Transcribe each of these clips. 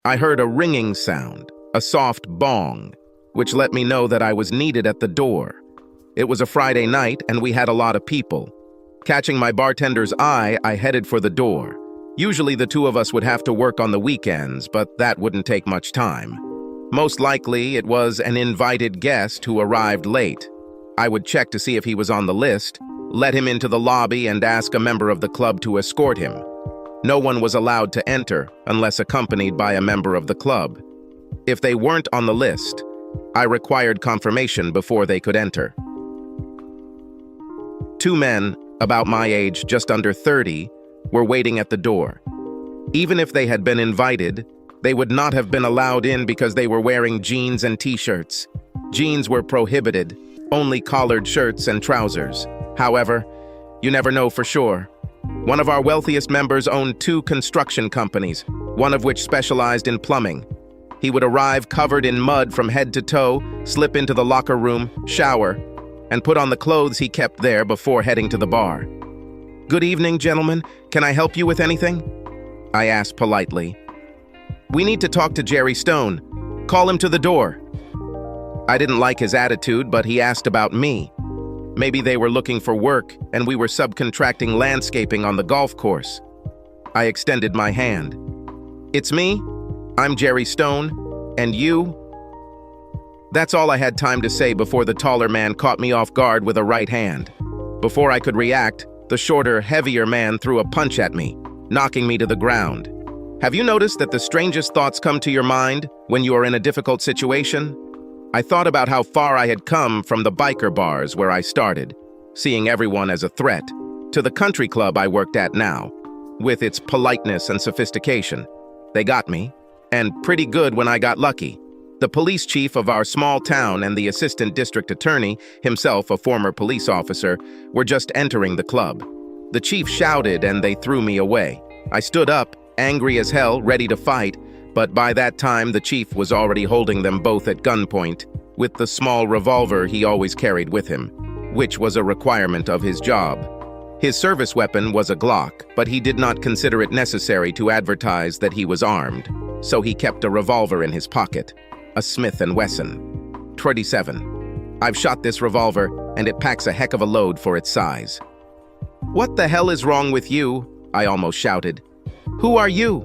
I heard a ringing sound, a soft bong, which let me know that I was needed at the door. It was a Friday night and we had a lot of people. Catching my bartender's eye, I headed for the door. Usually the two of us would have to work on the weekends, but that wouldn't take much time. Most likely, it was an invited guest who arrived late. I would check to see if he was on the list, let him into the lobby, and ask a member of the club to escort him. No one was allowed to enter unless accompanied by a member of the club. If they weren't on the list, I required confirmation before they could enter. Two men, about my age, just under 30, were waiting at the door. Even if they had been invited, they would not have been allowed in because they were wearing jeans and t-shirts. Jeans were prohibited, only collared shirts and trousers. However, you never know for sure. One of our wealthiest members owned 2 construction companies, one of which specialized in plumbing. He would arrive covered in mud from head to toe, slip into the locker room, shower, and put on the clothes he kept there before heading to the bar. "Good evening, gentlemen. Can I help you with anything?" I asked politely. "We need to talk to Jerry Stone. Call him to the door." I didn't like his attitude, but he asked about me. Maybe they were looking for work and we were subcontracting landscaping on the golf course. I extended my hand. "It's me. I'm Jerry Stone. And you?" That's all I had time to say before the taller man caught me off guard with a right hand. Before I could react, the shorter, heavier man threw a punch at me, knocking me to the ground. Have you noticed that the strangest thoughts come to your mind when you are in a difficult situation? I thought about how far I had come from the biker bars where I started, seeing everyone as a threat, to the country club I worked at now, with its politeness and sophistication. They got me, and pretty good when I got lucky. The police chief of our small town and the assistant district attorney, himself a former police officer, were just entering the club. The chief shouted and they threw me away. I stood up, angry as hell, ready to fight, but by that time the chief was already holding them both at gunpoint, with the small revolver he always carried with him, which was a requirement of his job. His service weapon was a Glock, but he did not consider it necessary to advertise that he was armed, so he kept a revolver in his pocket, a Smith & Wesson. 27. I've shot this revolver, and it packs a heck of a load for its size. "What the hell is wrong with you?" I almost shouted. "Who are you?"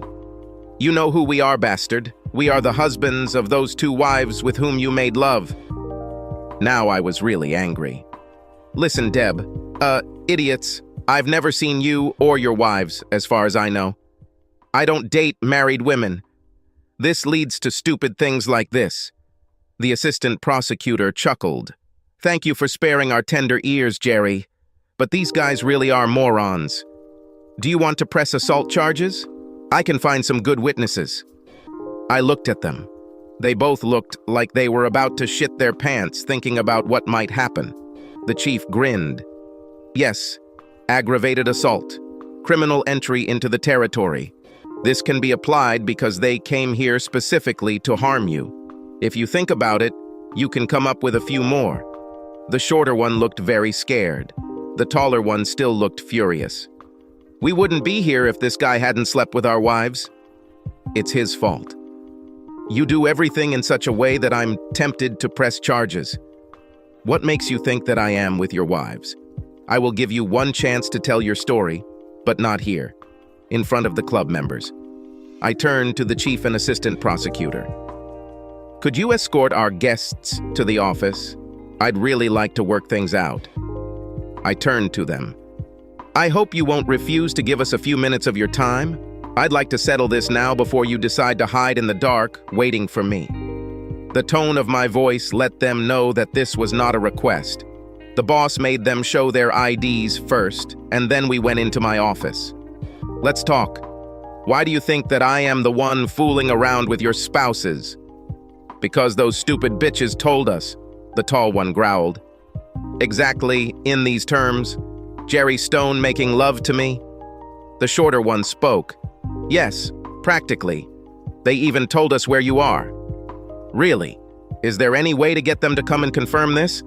"You know who we are, bastard. We are the husbands of those 2 wives with whom you made love." Now I was really angry. "Listen, Deb. Idiots. I've never seen you or your wives, as far as I know. I don't date married women. This leads to stupid things like this." The assistant prosecutor chuckled. "Thank you for sparing our tender ears, Jerry. But these guys really are morons. Do you want to press assault charges? I can find some good witnesses." I looked at them. They both looked like they were about to shit their pants thinking about what might happen. The chief grinned. "Yes, aggravated assault, criminal entry into the territory. This can be applied because they came here specifically to harm you. If you think about it, you can come up with a few more." The shorter one looked very scared. The taller one still looked furious. "We wouldn't be here if this guy hadn't slept with our wives. It's his fault. You do everything in such a way that I'm tempted to press charges. What makes you think that I am with your wives? I will give you one chance to tell your story, but not here, in front of the club members." I turned to the chief and assistant prosecutor. "Could you escort our guests to the office? I'd really like to work things out." I turned to them. "I hope you won't refuse to give us a few minutes of your time. I'd like to settle this now before you decide to hide in the dark, waiting for me." The tone of my voice let them know that this was not a request. The boss made them show their IDs first, and then we went into my office. "Let's talk. Why do you think that I am the one fooling around with your spouses?" "Because those stupid bitches told us," the tall one growled. "Exactly in these terms? Jerry Stone making love to me?" The shorter one spoke. "Yes, practically. They even told us where you are." "Really? Is there any way to get them to come and confirm this?"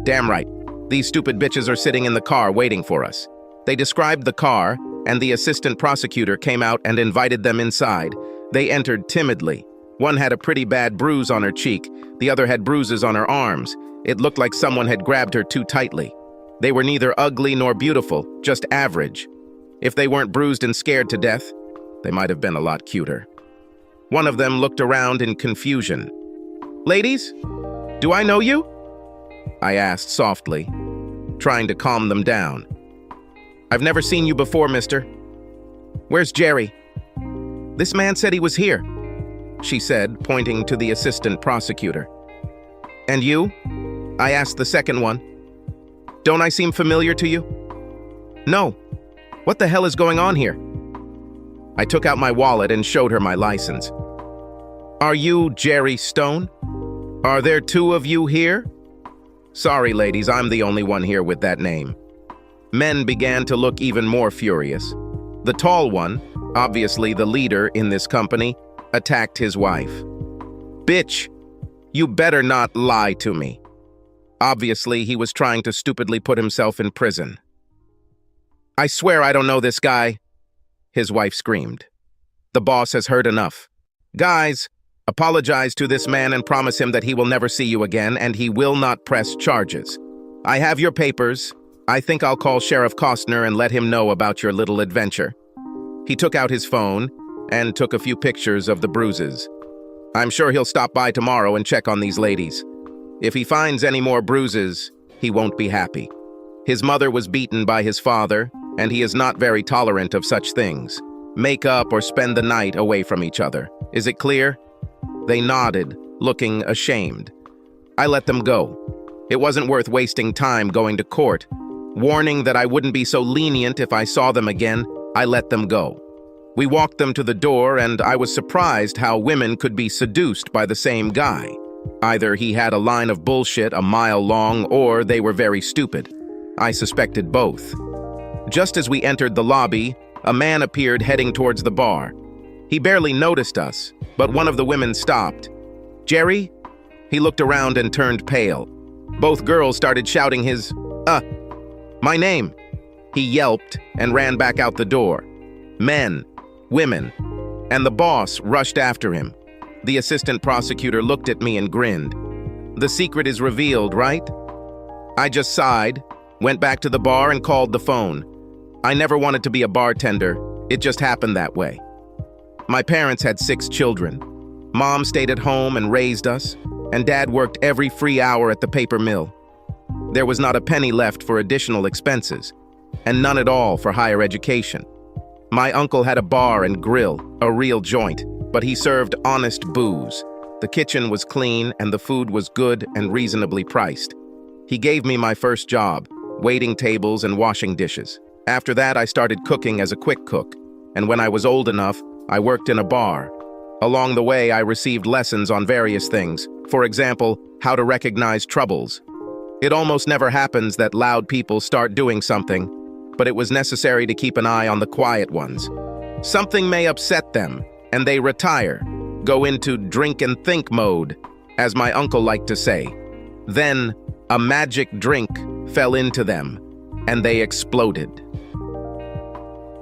"Damn right. These stupid bitches are sitting in the car waiting for us." They described the car, and the assistant prosecutor came out and invited them inside, They entered timidly. One had a pretty bad bruise on her cheek, the other had bruises on her arms. It looked like someone had grabbed her too tightly. They were neither ugly nor beautiful, just average. If they weren't bruised and scared to death, they might have been a lot cuter. One of them looked around in confusion. "Ladies, do I know you?" I asked softly, trying to calm them down. "I've never seen you before, mister." "Where's Jerry?" "This man said he was here," she said, pointing to the assistant prosecutor. "And you?" I asked the second one. "Don't I seem familiar to you?" "No. What the hell is going on here?" I took out my wallet and showed her my license. "Are you Jerry Stone? Are there two of you here?" "Sorry, ladies, I'm the only one here with that name." Men began to look even more furious. The tall one, obviously the leader in this company, attacked his wife. "Bitch, you better not lie to me." Obviously, he was trying to stupidly put himself in prison. "I swear I don't know this guy," his wife screamed. "The boss has heard enough. Guys, apologize to this man and promise him that he will never see you again and he will not press charges. I have your papers. I think I'll call Sheriff Costner and let him know about your little adventure." He took out his phone and took a few pictures of the bruises. "I'm sure he'll stop by tomorrow and check on these ladies. If he finds any more bruises, he won't be happy. His mother was beaten by his father, and he is not very tolerant of such things. Make up or spend the night away from each other. Is it clear?" They nodded, looking ashamed. I let them go. It wasn't worth wasting time going to court. Warning that I wouldn't be so lenient if I saw them again, I let them go. We walked them to the door, and I was surprised how women could be seduced by the same guy. Either he had a line of bullshit a mile long, or they were very stupid. I suspected both. Just as we entered the lobby, a man appeared heading towards the bar. He barely noticed us, but one of the women stopped. "Jerry?" He looked around and turned pale. Both girls started shouting his, my name. He yelped and ran back out the door. Men, women, and the boss rushed after him. The assistant prosecutor looked at me and grinned. "The secret is revealed, right?" I just sighed, went back to the bar and called the phone. I never wanted to be a bartender. It just happened that way. My parents had 6 children. Mom stayed at home and raised us, and Dad worked every free hour at the paper mill. There was not a penny left for additional expenses, and none at all for higher education. My uncle had a bar and grill, a real joint, but he served honest booze. The kitchen was clean and the food was good and reasonably priced. He gave me my first job, waiting tables and washing dishes. After that, I started cooking as a quick cook, and when I was old enough, I worked in a bar. Along the way, I received lessons on various things. For example, how to recognize troubles. It almost never happens that loud people start doing something, but it was necessary to keep an eye on the quiet ones. Something may upset them, and they retire, go into drink and think mode, as my uncle liked to say. Then, a magic drink fell into them, and they exploded.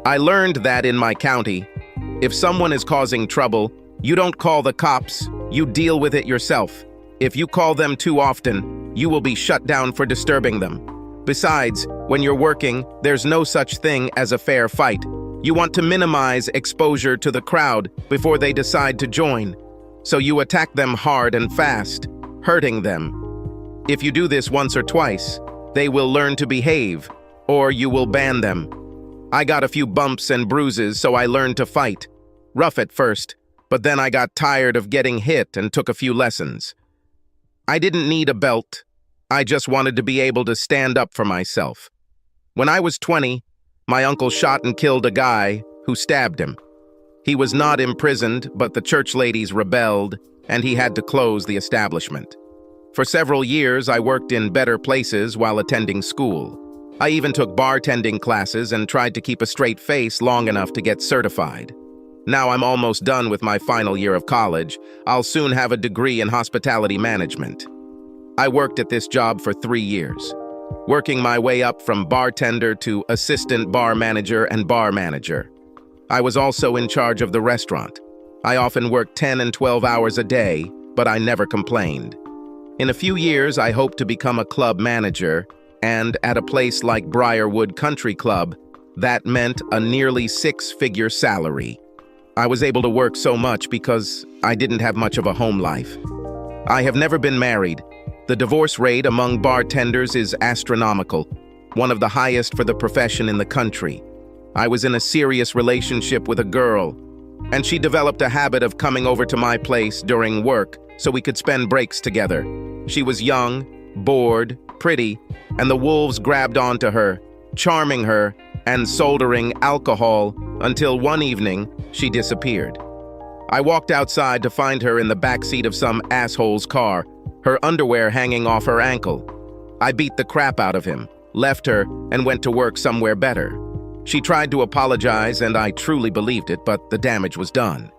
I learned that in my county, if someone is causing trouble, you don't call the cops, you deal with it yourself. If you call them too often, you will be shut down for disturbing them. Besides, when you're working, there's no such thing as a fair fight. You want to minimize exposure to the crowd before they decide to join. So you attack them hard and fast, hurting them. If you do this once or twice, they will learn to behave, or you will ban them. I got a few bumps and bruises, so I learned to fight. Rough at first, but then I got tired of getting hit and took a few lessons. I didn't need a belt. I just wanted to be able to stand up for myself. When I was 20, my uncle shot and killed a guy who stabbed him. He was not imprisoned, but the church ladies rebelled, and he had to close the establishment. For several years, I worked in better places while attending school. I even took bartending classes and tried to keep a straight face long enough to get certified. Now I'm almost done with my final year of college. I'll soon have a degree in hospitality management. I worked at this job for 3 years, working my way up from bartender to assistant bar manager and bar manager. I was also in charge of the restaurant. I often worked 10 and 12 hours a day, but I never complained. In a few years, I hoped to become a club manager, and at a place like Briarwood Country Club, that meant a nearly six-figure salary. I was able to work so much because I didn't have much of a home life. I have never been married. The divorce rate among bartenders is astronomical, one of the highest for the profession in the country. I was in a serious relationship with a girl, and she developed a habit of coming over to my place during work so we could spend breaks together. She was young, bored, pretty, and the wolves grabbed onto her, charming her and soldering alcohol until one evening she disappeared. I walked outside to find her in the backseat of some asshole's car, her underwear hanging off her ankle. I beat the crap out of him, left her, and went to work somewhere better. She tried to apologize, and I truly believed it, but the damage was done.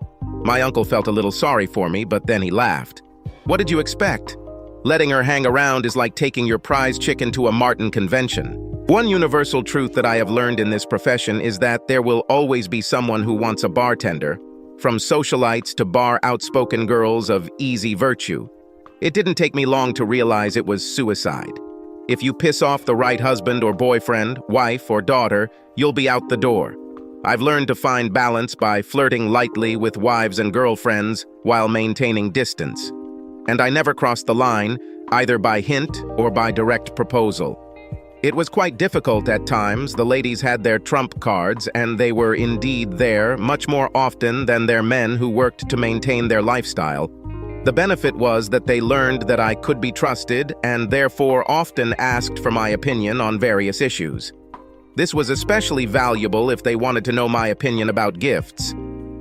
My uncle felt a little sorry for me, but then he laughed. What did you expect? Letting her hang around is like taking your prize chicken to a Martin convention. One universal truth that I have learned in this profession is that there will always be someone who wants a bartender, from socialites to bar outspoken girls of easy virtue. It didn't take me long to realize it was suicide. If you piss off the right husband or boyfriend, wife or daughter, you'll be out the door. I've learned to find balance by flirting lightly with wives and girlfriends while maintaining distance. And I never crossed the line, either by hint or by direct proposal. It was quite difficult at times. The ladies had their trump cards, and they were indeed there much more often than their men who worked to maintain their lifestyle. The benefit was that they learned that I could be trusted and therefore often asked for my opinion on various issues. This was especially valuable if they wanted to know my opinion about gifts.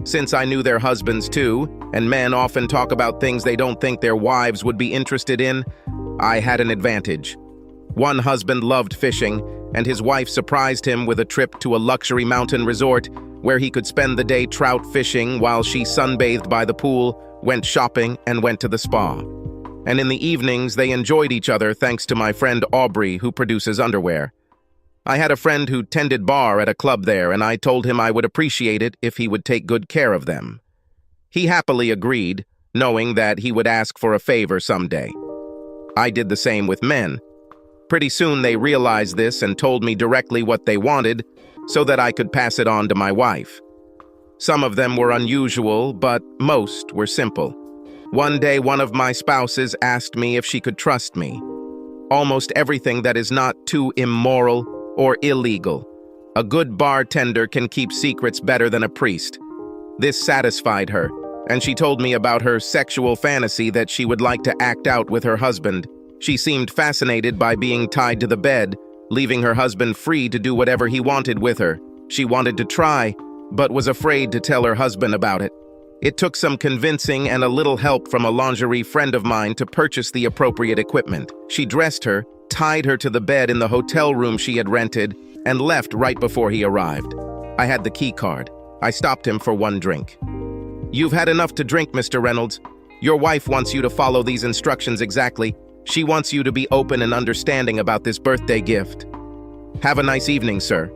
Since I knew their husbands too, and men often talk about things they don't think their wives would be interested in, I had an advantage. One husband loved fishing, and his wife surprised him with a trip to a luxury mountain resort where he could spend the day trout fishing while she sunbathed by the pool, went shopping, and went to the spa. And in the evenings, they enjoyed each other thanks to my friend Aubrey, who produces underwear. I had a friend who tended bar at a club there, and I told him I would appreciate it if he would take good care of them. He happily agreed, knowing that he would ask for a favor someday. I did the same with men. Pretty soon they realized this and told me directly what they wanted so that I could pass it on to my wife. Some of them were unusual, but most were simple. One day, one of my spouses asked me if she could trust me. Almost everything that is not too immoral or illegal. A good bartender can keep secrets better than a priest. This satisfied her, and she told me about her sexual fantasy that she would like to act out with her husband. She seemed fascinated by being tied to the bed, leaving her husband free to do whatever he wanted with her. She wanted to try, but was afraid to tell her husband about it. It took some convincing and a little help from a lingerie friend of mine to purchase the appropriate equipment. She dressed her, tied her to the bed in the hotel room she had rented, and left right before he arrived. I had the key card. I stopped him for one drink. "You've had enough to drink, Mr. Reynolds. Your wife wants you to follow these instructions exactly. She wants you to be open and understanding about this birthday gift. Have a nice evening, sir."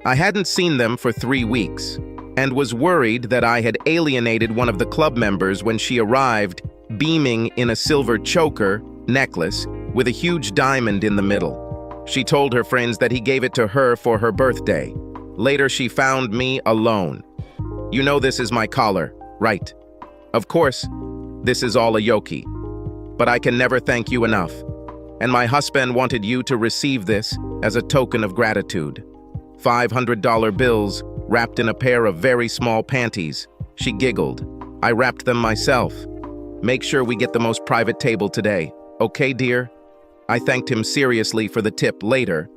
I hadn't seen them for 3 weeks, and was worried that I had alienated one of the club members when she arrived, beaming in a silver choker necklace with a huge diamond in the middle. She told her friends that he gave it to her for her birthday. Later, she found me alone. "You know this is my collar, right? Of course, this is all a yoki. But I can never thank you enough. And my husband wanted you to receive this as a token of gratitude." $500 bills wrapped in a pair of very small panties. She giggled. "I wrapped them myself. Make sure we get the most private table today. Okay, dear?" I thanked him seriously for the tip later,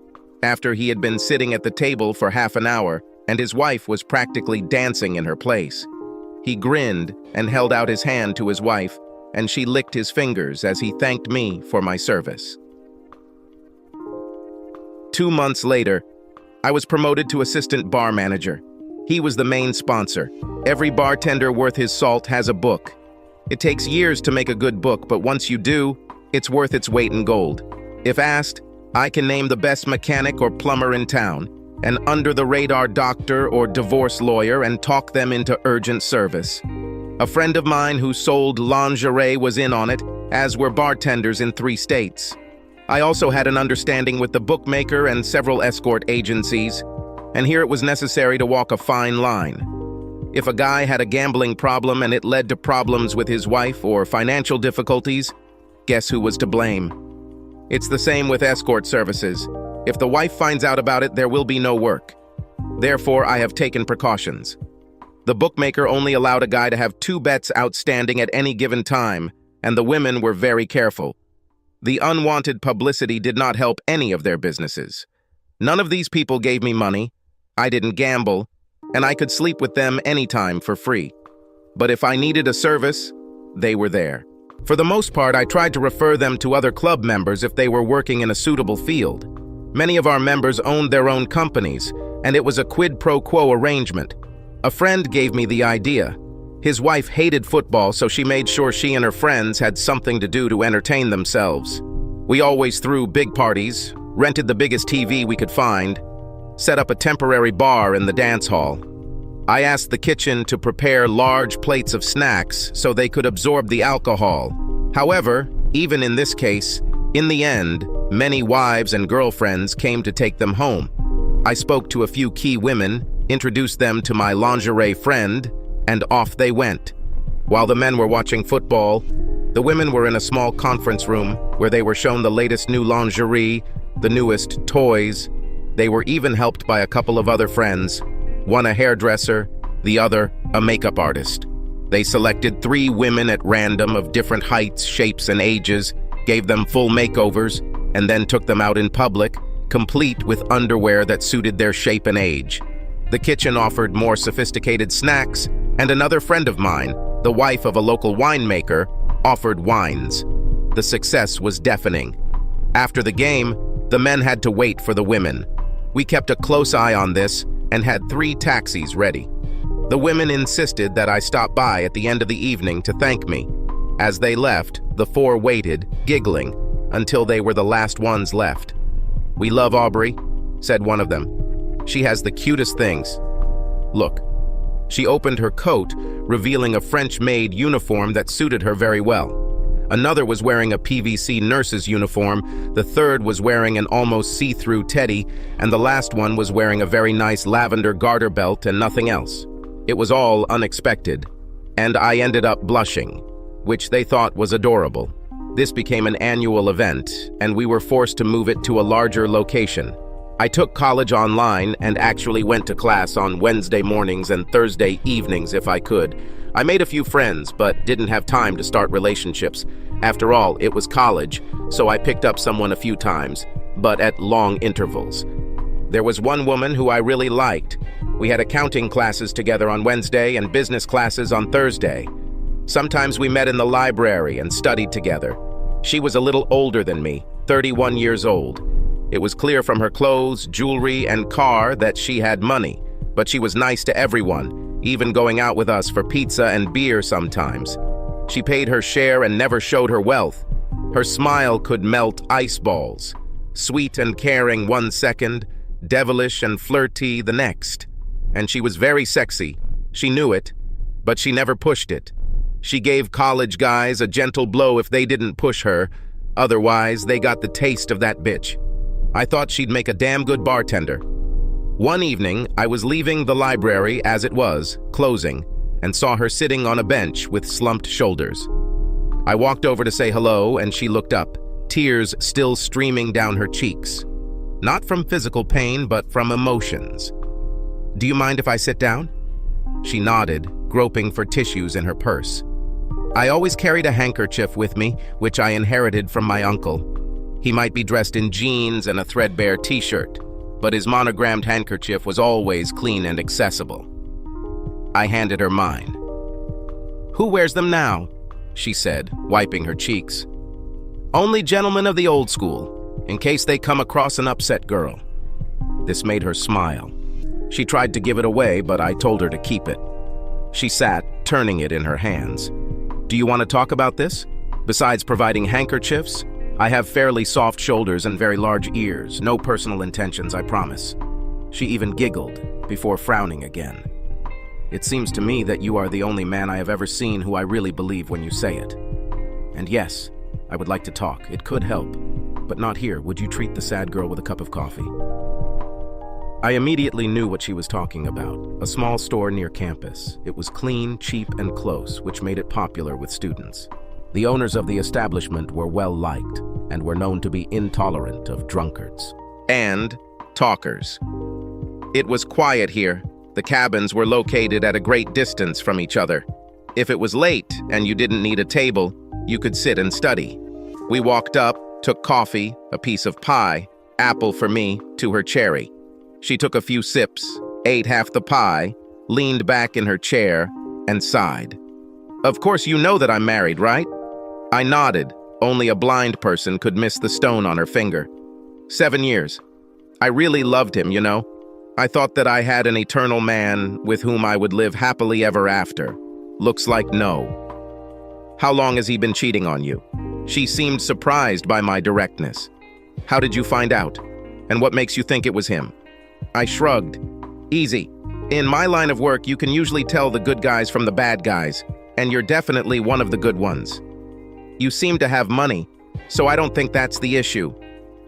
after he had been sitting at the table for half an hour and his wife was practically dancing in her place. He grinned and held out his hand to his wife, and she licked his fingers as he thanked me for my service. 2 months later, I was promoted to assistant bar manager. He was the main sponsor. Every bartender worth his salt has a book. It takes years to make a good book, but once you do, it's worth its weight in gold. If asked, I can name the best mechanic or plumber in town. an under-the-radar doctor or divorce lawyer and talk them into urgent service. A friend of mine who sold lingerie was in on it, as were bartenders in 3 states. I also had an understanding with the bookmaker and several escort agencies, and here it was necessary to walk a fine line. If a guy had a gambling problem and it led to problems with his wife or financial difficulties, guess who was to blame? It's the same with escort services. If the wife finds out about it, there will be no work. Therefore, I have taken precautions. The bookmaker only allowed a guy to have 2 bets outstanding at any given time, and the women were very careful. The unwanted publicity did not help any of their businesses. None of these people gave me money, I didn't gamble, and I could sleep with them anytime for free. But if I needed a service, they were there. For the most part, I tried to refer them to other club members if they were working in a suitable field. Many of our members owned their own companies, and it was a quid pro quo arrangement. A friend gave me the idea. His wife hated football, so she made sure she and her friends had something to do to entertain themselves. We always threw big parties, rented the biggest TV we could find, set up a temporary bar in the dance hall. I asked the kitchen to prepare large plates of snacks so they could absorb the alcohol. However, even in this case, in the end, many wives and girlfriends came to take them home. I spoke to a few key women, introduced them to my lingerie friend, and off they went. While the men were watching football, the women were in a small conference room where they were shown the latest new lingerie, the newest toys. They were even helped by a couple of other friends, one a hairdresser, the other a makeup artist. They selected 3 women at random of different heights, shapes, and ages, gave them full makeovers, and then took them out in public, complete with underwear that suited their shape and age. The kitchen offered more sophisticated snacks, and another friend of mine, the wife of a local winemaker, offered wines. The success was deafening. After the game, the men had to wait for the women. We kept a close eye on this and had 3 taxis ready. The women insisted that I stop by at the end of the evening to thank me. As they left, the 4 waited, giggling, until they were the last ones left. "We love Aubrey," said one of them. "She has the cutest things. Look." She opened her coat, revealing a French-made uniform that suited her very well. Another was wearing a PVC nurse's uniform, the third was wearing an almost see-through teddy, and the last one was wearing a very nice lavender garter belt and nothing else. It was all unexpected, and I ended up blushing, which they thought was adorable. This became an annual event, and we were forced to move it to a larger location. I took college online and actually went to class on Wednesday mornings and Thursday evenings if I could. I made a few friends, but didn't have time to start relationships. After all, it was college, so I picked up someone a few times, but at long intervals. There was one woman who I really liked. We had accounting classes together on Wednesday and business classes on Thursday. Sometimes we met in the library and studied together. She was a little older than me, 31 years old. It was clear from her clothes, jewelry, and car that she had money, but she was nice to everyone, even going out with us for pizza and beer sometimes. She paid her share and never showed her wealth. Her smile could melt ice balls. Sweet and caring 1 second, devilish and flirty the next. And she was very sexy. She knew it, but she never pushed it. She gave college guys a gentle blow if they didn't push her. Otherwise, they got the taste of that bitch. I thought she'd make a damn good bartender. One evening, I was leaving the library as it was, closing, and saw her sitting on a bench with slumped shoulders. I walked over to say hello, and she looked up, tears still streaming down her cheeks. Not from physical pain, but from emotions. "Do you mind if I sit down?" She nodded, groping for tissues in her purse. I always carried a handkerchief with me, which I inherited from my uncle. He might be dressed in jeans and a threadbare t-shirt, but his monogrammed handkerchief was always clean and accessible. I handed her mine. "Who wears them now?" she said, wiping her cheeks. "Only gentlemen of the old school, in case they come across an upset girl." This made her smile. She tried to give it away, but I told her to keep it. She sat, turning it in her hands. "Do you want to talk about this? Besides providing handkerchiefs, I have fairly soft shoulders and very large ears. No personal intentions, I promise." She even giggled before frowning again. It seems to me that you are the only man I have ever seen who I really believe when you say it. And yes, I would like to talk. It could help, but not here. Would you treat the sad girl with a cup of coffee? I immediately knew what she was talking about. A small store near campus. It was clean, cheap, and close, which made it popular with students. The owners of the establishment were well-liked and were known to be intolerant of drunkards and talkers. It was quiet here. The cabins were located at a great distance from each other. If it was late and you didn't need a table, you could sit and study. We walked up, took coffee, a piece of pie, apple for me, to her cherry. She took a few sips, ate half the pie, leaned back in her chair, and sighed. Of course you know that I'm married, right? I nodded. Only a blind person could miss the stone on her finger. 7 years. I really loved him, you know. I thought that I had an eternal man with whom I would live happily ever after. Looks like no. How long has he been cheating on you? She seemed surprised by my directness. How did you find out? And what makes you think it was him? I shrugged. Easy. In my line of work, you can usually tell the good guys from the bad guys, and you're definitely one of the good ones. You seem to have money, so I don't think that's the issue.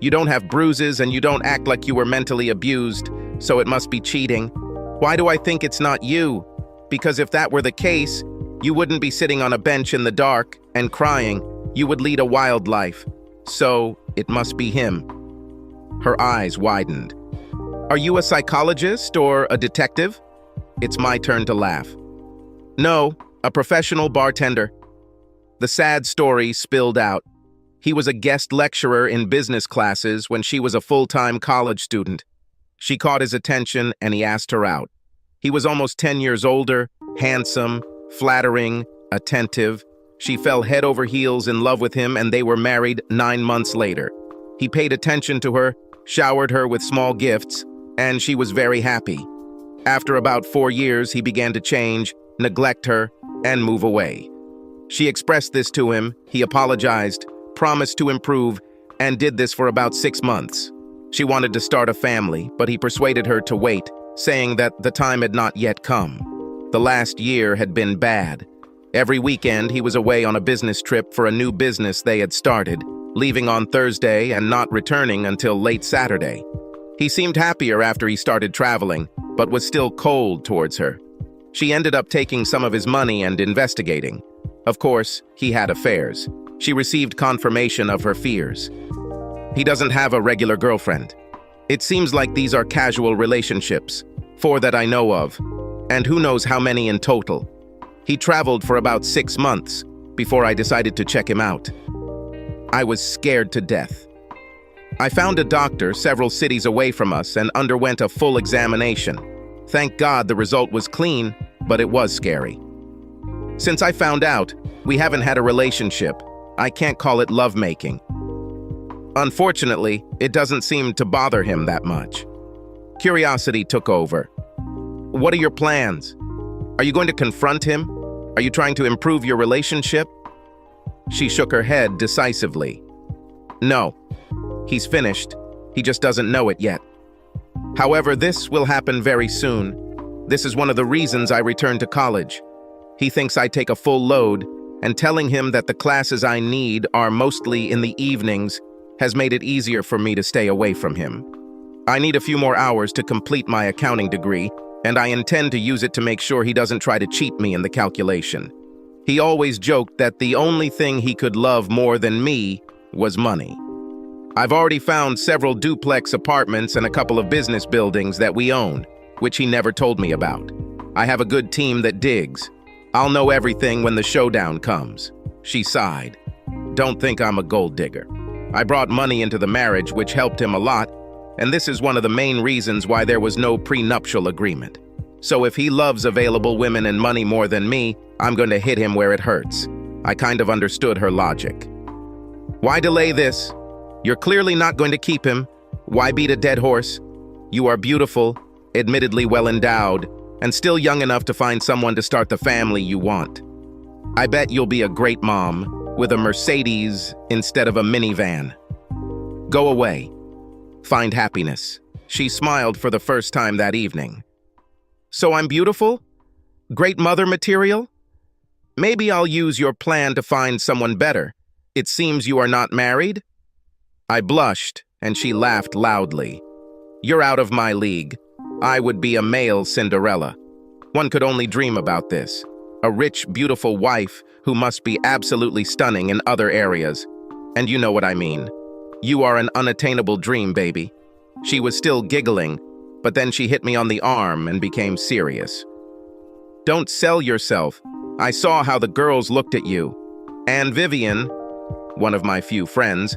You don't have bruises and you don't act like you were mentally abused, so it must be cheating. Why do I think it's not you? Because if that were the case, you wouldn't be sitting on a bench in the dark and crying. You would lead a wild life. So it must be him. Her eyes widened. Are you a psychologist or a detective? It's my turn to laugh. No, a professional bartender. The sad story spilled out. He was a guest lecturer in business classes when she was a full-time college student. She caught his attention and he asked her out. He was almost 10 years older, handsome, flattering, attentive. She fell head over heels in love with him and they were married 9 months later. He paid attention to her, showered her with small gifts, and she was very happy. After about 4 years, he began to change, neglect her, and move away. She expressed this to him, he apologized, promised to improve, and did this for about 6 months. She wanted to start a family, but he persuaded her to wait, saying that the time had not yet come. The last year had been bad. Every weekend, he was away on a business trip for a new business they had started, leaving on Thursday and not returning until late Saturday. He seemed happier after he started traveling, but was still cold towards her. She ended up taking some of his money and investigating. Of course, he had affairs. She received confirmation of her fears. He doesn't have a regular girlfriend. It seems like these are casual relationships, 4 that I know of, and who knows how many in total. He traveled for about 6 months before I decided to check him out. I was scared to death. I found a doctor several cities away from us and underwent a full examination. Thank God the result was clean, but it was scary. Since I found out, we haven't had a relationship. I can't call it lovemaking. Unfortunately, it doesn't seem to bother him that much. Curiosity took over. What are your plans? Are you going to confront him? Are you trying to improve your relationship? She shook her head decisively. No, he's finished. He just doesn't know it yet. However, this will happen very soon. This is one of the reasons I returned to college. He thinks I take a full load, and telling him that the classes I need are mostly in the evenings has made it easier for me to stay away from him. I need a few more hours to complete my accounting degree, and I intend to use it to make sure he doesn't try to cheat me in the calculation. He always joked that the only thing he could love more than me was money. I've already found several duplex apartments and a couple of business buildings that we own, which he never told me about. I have a good team that digs. I'll know everything when the showdown comes. She sighed. Don't think I'm a gold digger. I brought money into the marriage, which helped him a lot, and this is one of the main reasons why there was no prenuptial agreement. So if he loves available women and money more than me, I'm going to hit him where it hurts. I kind of understood her logic. Why delay this? You're clearly not going to keep him. Why beat a dead horse? You are beautiful, admittedly well endowed, and still young enough to find someone to start the family you want. I bet you'll be a great mom with a Mercedes instead of a minivan. Go away. Find happiness. She smiled for the first time that evening. So I'm beautiful? Great mother material? Maybe I'll use your plan to find someone better. It seems you are not married? I blushed, and she laughed loudly. You're out of my league. I would be a male Cinderella. One could only dream about this. A rich, beautiful wife who must be absolutely stunning in other areas. And you know what I mean. You are an unattainable dream, baby. She was still giggling, but then she hit me on the arm and became serious. Don't sell yourself. I saw how the girls looked at you. And Vivian, one of my few friends,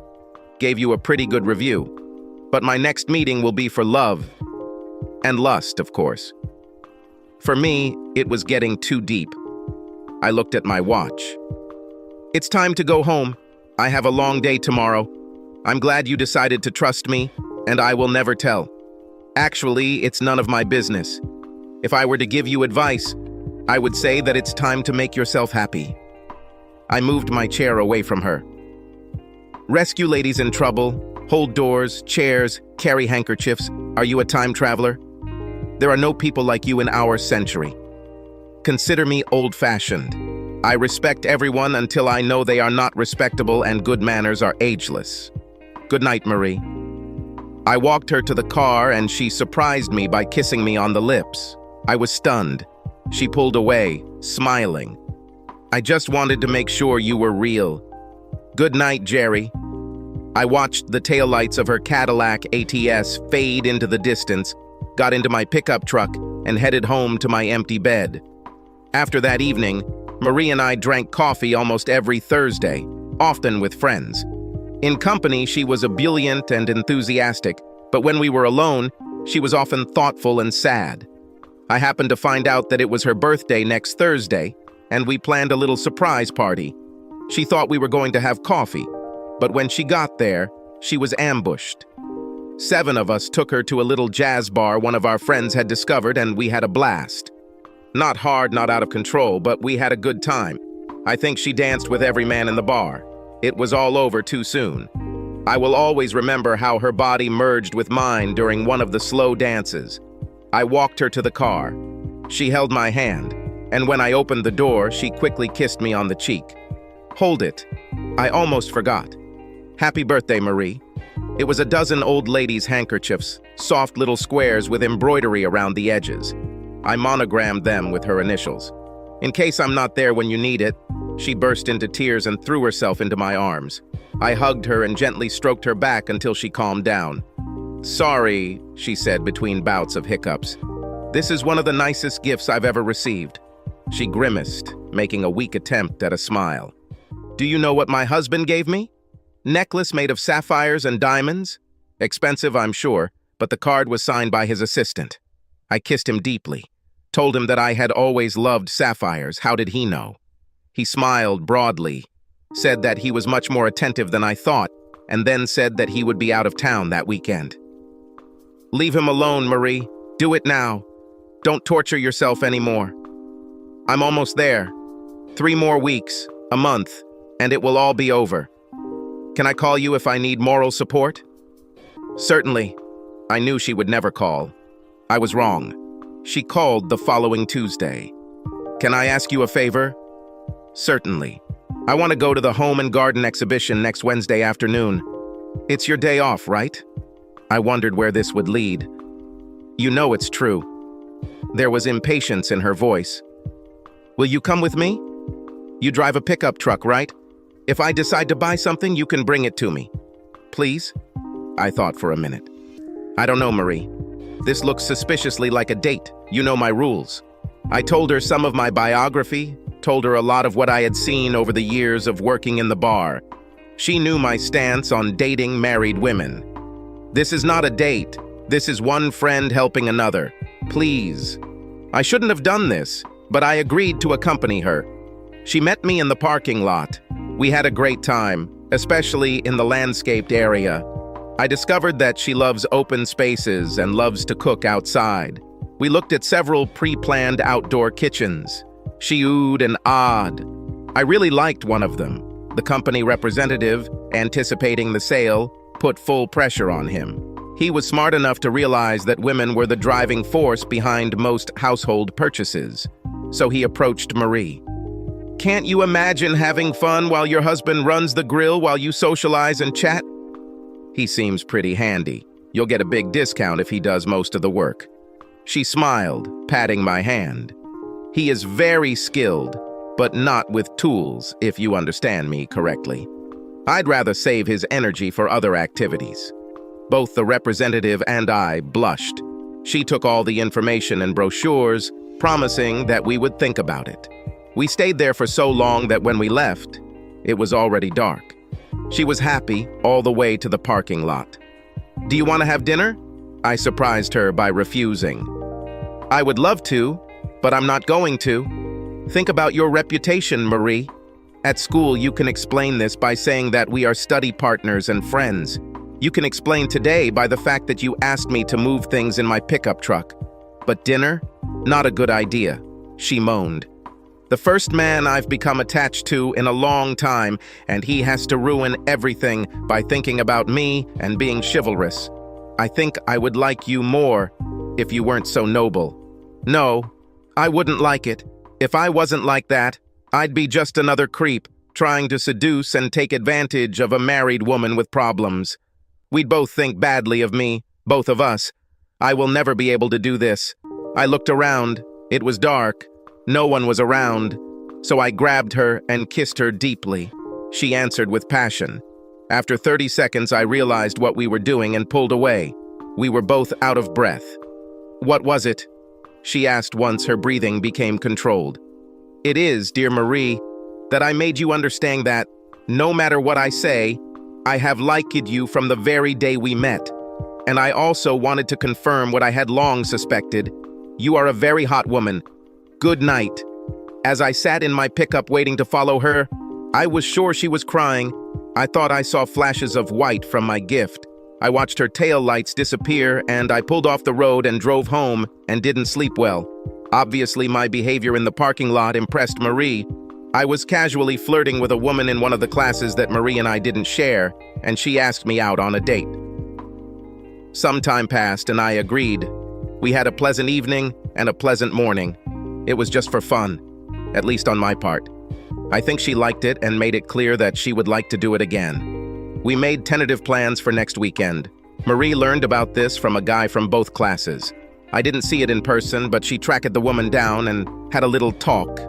gave you a pretty good review. But my next meeting will be for love. And lust, of course. For me, it was getting too deep. I looked at my watch. It's time to go home. I have a long day tomorrow. I'm glad you decided to trust me, and I will never tell. Actually, it's none of my business. If I were to give you advice, I would say that it's time to make yourself happy. I moved my chair away from her. Rescue ladies in trouble, hold doors, chairs, carry handkerchiefs. Are you a time traveler? There are no people like you in our century. Consider me old-fashioned. I respect everyone until I know they are not respectable and good manners are ageless. Good night, Marie. I walked her to the car and she surprised me by kissing me on the lips. I was stunned. She pulled away, smiling. I just wanted to make sure you were real. Good night, Jerry. I watched the taillights of her Cadillac ATS fade into the distance, got into my pickup truck, and headed home to my empty bed. After that evening, Marie and I drank coffee almost every Thursday, often with friends. In company, she was ebullient and enthusiastic, but when we were alone, she was often thoughtful and sad. I happened to find out that it was her birthday next Thursday, and we planned a little surprise party. She thought we were going to have coffee, but when she got there, she was ambushed. 7 of us took her to a little jazz bar one of our friends had discovered, and we had a blast. Not hard, not out of control, but we had a good time. I think she danced with every man in the bar. It was all over too soon. I will always remember how her body merged with mine during one of the slow dances. I walked her to the car. She held my hand, and when I opened the door, she quickly kissed me on the cheek. Hold it. I almost forgot. Happy birthday, Marie. It was a dozen old ladies' handkerchiefs, soft little squares with embroidery around the edges. I monogrammed them with her initials. In case I'm not there when you need it. She burst into tears and threw herself into my arms. I hugged her and gently stroked her back until she calmed down. Sorry, she said between bouts of hiccups. This is one of the nicest gifts I've ever received. She grimaced, making a weak attempt at a smile. Do you know what my husband gave me? Necklace made of sapphires and diamonds? Expensive, I'm sure, but the card was signed by his assistant. I kissed him deeply, told him that I had always loved sapphires. How did he know? He smiled broadly, said that he was much more attentive than I thought, and then said that he would be out of town that weekend. Leave him alone, Marie. Do it now. Don't torture yourself anymore. I'm almost there. 3 more weeks, a month, and it will all be over. Can I call you if I need moral support? Certainly. I knew she would never call. I was wrong. She called the following Tuesday. Can I ask you a favor? Certainly. I want to go to the Home and Garden exhibition next Wednesday afternoon. It's your day off, right? I wondered where this would lead. You know it's true. There was impatience in her voice. Will you come with me? You drive a pickup truck, right? If I decide to buy something, you can bring it to me. Please? I thought for a minute. I don't know, Marie. This looks suspiciously like a date. You know my rules. I told her some of my biography, told her a lot of what I had seen over the years of working in the bar. She knew my stance on dating married women. This is not a date. This is one friend helping another. Please. I shouldn't have done this, but I agreed to accompany her. She met me in the parking lot. We had a great time, especially in the landscaped area. I discovered that she loves open spaces and loves to cook outside. We looked at several pre-planned outdoor kitchens. She oohed and ahed. I really liked one of them. The company representative, anticipating the sale, put full pressure on him. He was smart enough to realize that women were the driving force behind most household purchases. So he approached Marie. "Can't you imagine having fun while your husband runs the grill while you socialize and chat?" "He seems pretty handy. You'll get a big discount if he does most of the work." She smiled, patting my hand. "He is very skilled, but not with tools, if you understand me correctly. I'd rather save his energy for other activities." Both the representative and I blushed. She took all the information and brochures, promising that we would think about it. We stayed there for so long that when we left, it was already dark. She was happy all the way to the parking lot. "Do you want to have dinner?" I surprised her by refusing. "I would love to, but I'm not going to. Think about your reputation, Marie. At school, you can explain this by saying that we are study partners and friends. You can explain today by the fact that you asked me to move things in my pickup truck. But dinner? Not a good idea," she moaned. "The first man I've become attached to in a long time, and he has to ruin everything by thinking about me and being chivalrous. I think I would like you more if you weren't so noble." "No, I wouldn't like it. If I wasn't like that, I'd be just another creep trying to seduce and take advantage of a married woman with problems. We'd both think badly of me, both of us. I will never be able to do this." I looked around. It was dark. No one was around. So I grabbed her and kissed her deeply. She answered with passion. After 30 seconds, I realized what we were doing and pulled away. We were both out of breath. "What was it?" she asked once her breathing became controlled. "It is, dear Marie, that I made you understand that, no matter what I say, I have liked you from the very day we met. And I also wanted to confirm what I had long suspected. You are a very hot woman. Good night." As I sat in my pickup waiting to follow her, I was sure she was crying. I thought I saw flashes of white from my gift. I watched her tail lights disappear, and I pulled off the road and drove home and didn't sleep well. Obviously, my behavior in the parking lot impressed Marie. I was casually flirting with a woman in one of the classes that Marie and I didn't share, and she asked me out on a date. Some time passed, and I agreed. We had a pleasant evening and a pleasant morning. It was just for fun, at least on my part. I think she liked it and made it clear that she would like to do it again. We made tentative plans for next weekend. Marie learned about this from a guy from both classes. I didn't see it in person, but she tracked the woman down and had a little talk.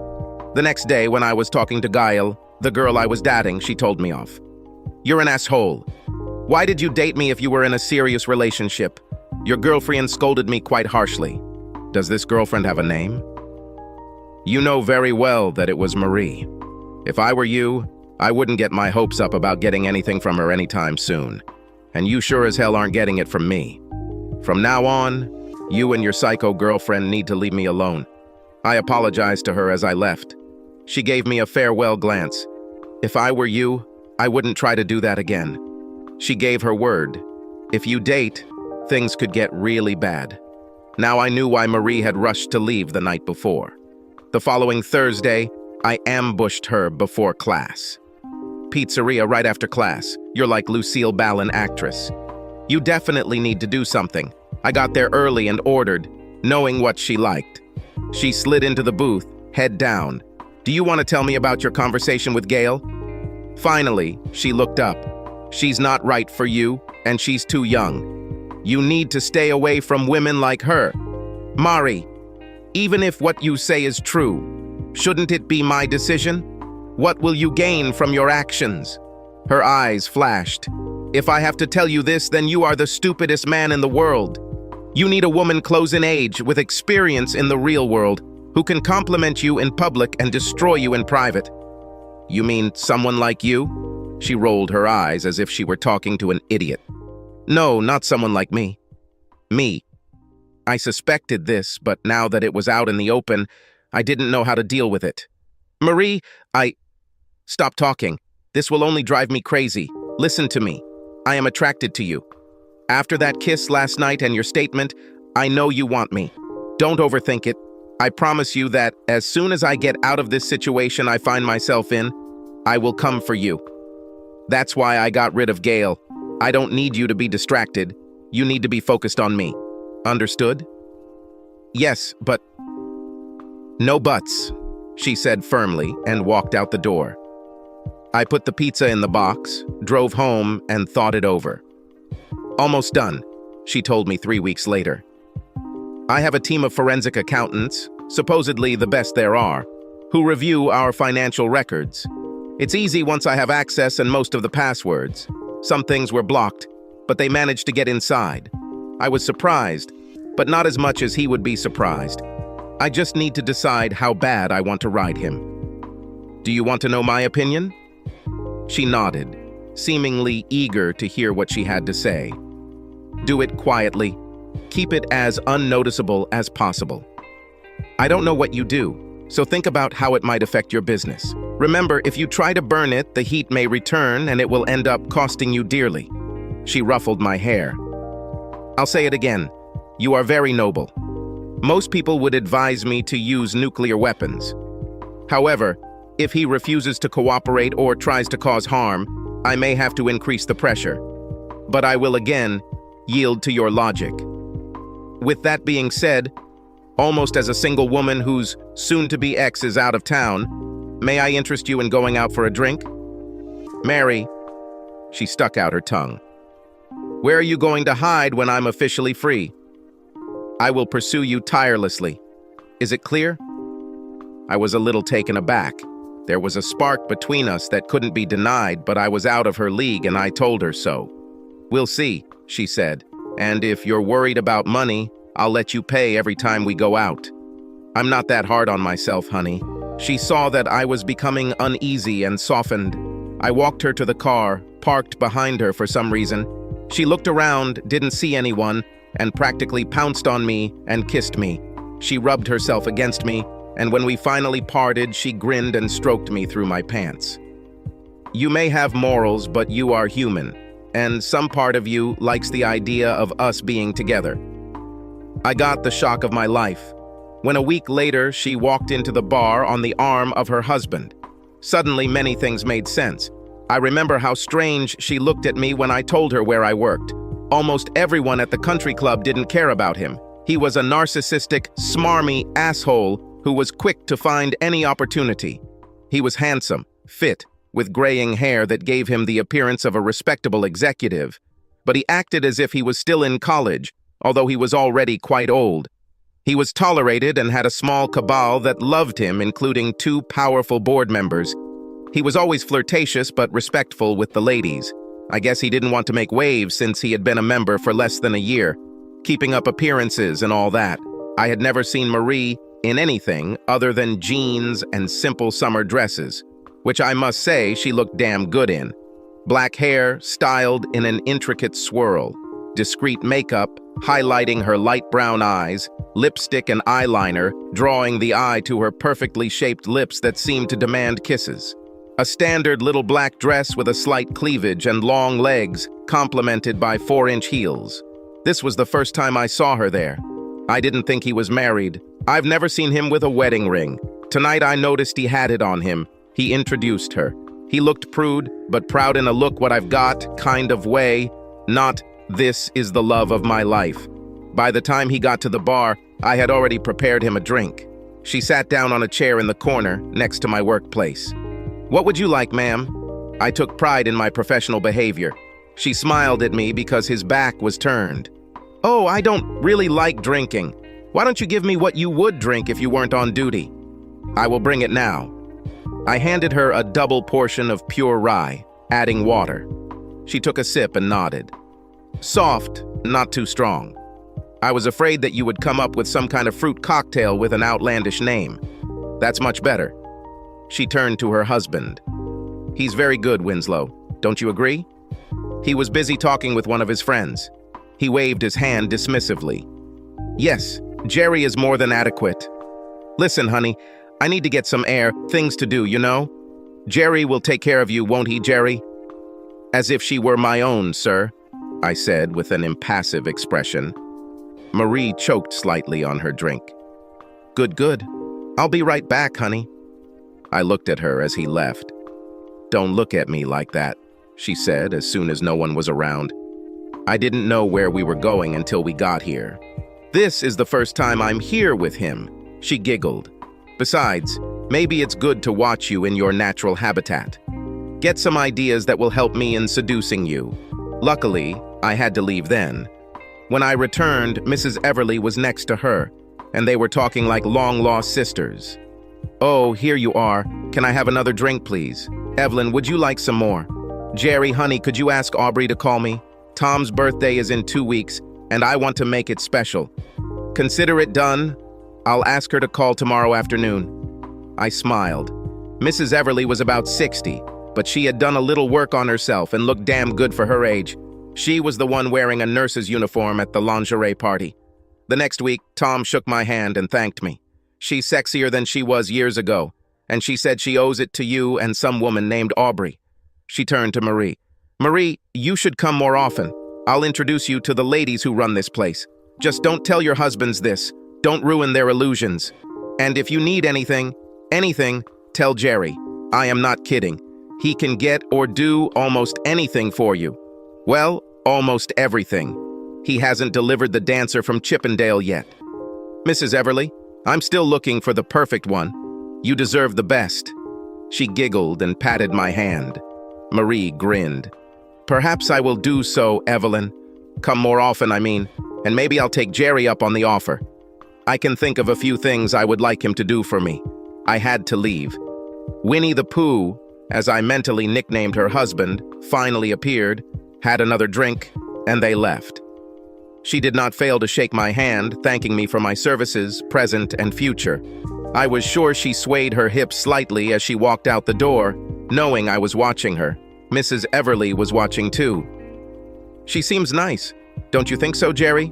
The next day, when I was talking to Gail, the girl I was dating, she told me off. "You're an asshole. Why did you date me if you were in a serious relationship? Your girlfriend scolded me quite harshly." Does this girlfriend have a name? You know very well that it was Marie. If I were you, I wouldn't get my hopes up about getting anything from her anytime soon. And you sure as hell aren't getting it from me. From now on, you and your psycho girlfriend need to leave me alone. I apologized to her as I left. She gave me a farewell glance. If I were you, I wouldn't try to do that again. She gave her word. If you date, things could get really bad. Now I knew why Marie had rushed to leave the night before. The following Thursday, I ambushed her before class. "Pizzeria right after class. You're like Lucille Ball, an actress. You definitely need to do something." I got there early and ordered, knowing what she liked. She slid into the booth, head down. "Do you want to tell me about your conversation with Gail?" Finally, she looked up. "She's not right for you, and she's too young. You need to stay away from women like her." "Mari, even if what you say is true, shouldn't it be my decision? What will you gain from your actions?" Her eyes flashed. "If I have to tell you this, then you are the stupidest man in the world. You need a woman close in age with experience in the real world who can compliment you in public and destroy you in private." "You mean someone like you?" She rolled her eyes as if she were talking to an idiot. "No, not someone like me. Me." I suspected this, but now that it was out in the open, I didn't know how to deal with it. "Marie, Stop talking. This will only drive me crazy. Listen to me. I am attracted to you. After that kiss last night and your statement, I know you want me. Don't overthink it. I promise you that as soon as I get out of this situation I find myself in, I will come for you. That's why I got rid of Gail. I don't need you to be distracted. You need to be focused on me. Understood? Yes, but... No buts, she said firmly and walked out the door. I put the pizza in the box, drove home, and thought it over. Almost done, she told me 3 weeks later. I have a team of forensic accountants, supposedly the best there are, who review our financial records. It's easy once I have access and most of the passwords. Some things were blocked, but they managed to get inside. I was surprised, but not as much as he would be surprised. I just need to decide how bad I want to ride him. Do you want to know my opinion? She nodded, seemingly eager to hear what she had to say. Do it quietly. Keep it as unnoticeable as possible. I don't know what you do, so think about how it might affect your business. Remember, if you try to burn it, the heat may return and it will end up costing you dearly. She ruffled my hair. I'll say it again. You are very noble. Most people would advise me to use nuclear weapons. However, if he refuses to cooperate or tries to cause harm, I may have to increase the pressure. But I will again yield to your logic. With that being said, almost as a single woman whose soon-to-be ex is out of town, may I interest you in going out for a drink? Mary, she stuck out her tongue. Where are you going to hide when I'm officially free? I will pursue you tirelessly. Is it clear? I was a little taken aback. There was a spark between us that couldn't be denied, but I was out of her league and I told her so. We'll see, she said, and if you're worried about money, I'll let you pay every time we go out. I'm not that hard on myself, honey. She saw that I was becoming uneasy and softened. I walked her to the car, parked behind her for some reason. She looked around, didn't see anyone, and practically pounced on me and kissed me. She rubbed herself against me, and when we finally parted, she grinned and stroked me through my pants. You may have morals, but you are human, and some part of you likes the idea of us being together. I got the shock of my life. When a week later, she walked into the bar on the arm of her husband. Suddenly, many things made sense. I remember how strange she looked at me when I told her where I worked. Almost everyone at the country club didn't care about him. He was a narcissistic, smarmy asshole who was quick to find any opportunity. He was handsome, fit, with graying hair that gave him the appearance of a respectable executive. But he acted as if he was still in college, although he was already quite old. He was tolerated and had a small cabal that loved him, including 2 powerful board members. He was always flirtatious but respectful with the ladies. I guess he didn't want to make waves since he had been a member for less than a year, keeping up appearances and all that. I had never seen Marie in anything other than jeans and simple summer dresses, which I must say she looked damn good in. Black hair styled in an intricate swirl, discreet makeup highlighting her light brown eyes, lipstick and eyeliner drawing the eye to her perfectly shaped lips that seemed to demand kisses. A standard little black dress with a slight cleavage and long legs, complemented by 4-inch heels. This was the first time I saw her there. I didn't think he was married. I've never seen him with a wedding ring. Tonight I noticed he had it on him. He introduced her. He looked prude, but proud in a look what I've got kind of way. Not, this is the love of my life. By the time he got to the bar, I had already prepared him a drink. She sat down on a chair in the corner next to my workplace. What would you like, ma'am? I took pride in my professional behavior. She smiled at me because his back was turned. Oh, I don't really like drinking. Why don't you give me what you would drink if you weren't on duty? I will bring it now. I handed her a double portion of pure rye, adding water. She took a sip and nodded. Soft, not too strong. I was afraid that you would come up with some kind of fruit cocktail with an outlandish name. That's much better. She turned to her husband. He's very good, Winslow. Don't you agree? He was busy talking with one of his friends. He waved his hand dismissively. Yes, Jerry is more than adequate. Listen, honey, I need to get some air, things to do, you know? Jerry will take care of you, won't he, Jerry? As if she were my own, sir, I said with an impassive expression. Marie choked slightly on her drink. Good. I'll be right back, honey. I looked at her as he left. Don't look at me like that, she said as soon as no one was around. I didn't know where we were going until we got here. This is the first time I'm here with him, she giggled. Besides, maybe it's good to watch you in your natural habitat. Get some ideas that will help me in seducing you. Luckily, I had to leave then. When I returned, Mrs. Everly was next to her, and they were talking like long-lost sisters. "Oh, here you are. Can I have another drink, please? Evelyn, would you like some more? Jerry, honey, could you ask Aubrey to call me? Tom's birthday is in 2 weeks, and I want to make it special. Consider it done. I'll ask her to call tomorrow afternoon." I smiled. Mrs. Everly was about 60, but she had done a little work on herself and looked damn good for her age. She was the one wearing a nurse's uniform at the lingerie party. The next week, Tom shook my hand and thanked me. "She's sexier than she was years ago, and she said she owes it to you and some woman named Aubrey." She turned to Marie. "Marie, you should come more often. I'll introduce you to the ladies who run this place. Just don't tell your husbands this. Don't ruin their illusions. And if you need anything, tell Jerry. I am not kidding. He can get or do almost anything for you. Well, almost everything. He hasn't delivered the dancer from Chippendale yet. Mrs. Everly, I'm still looking for the perfect one. You deserve the best." She giggled and patted my hand. Marie grinned. "Perhaps I will do so, Evelyn. Come more often, I mean, and maybe I'll take Jerry up on the offer. I can think of a few things I would like him to do for me." I had to leave. Winnie the Pooh, as I mentally nicknamed her husband, finally appeared, had another drink, and they left. She did not fail to shake my hand, thanking me for my services, present and future. I was sure she swayed her hips slightly as she walked out the door, knowing I was watching her. Mrs. Everly was watching too. "She seems nice. Don't you think so, Jerry?"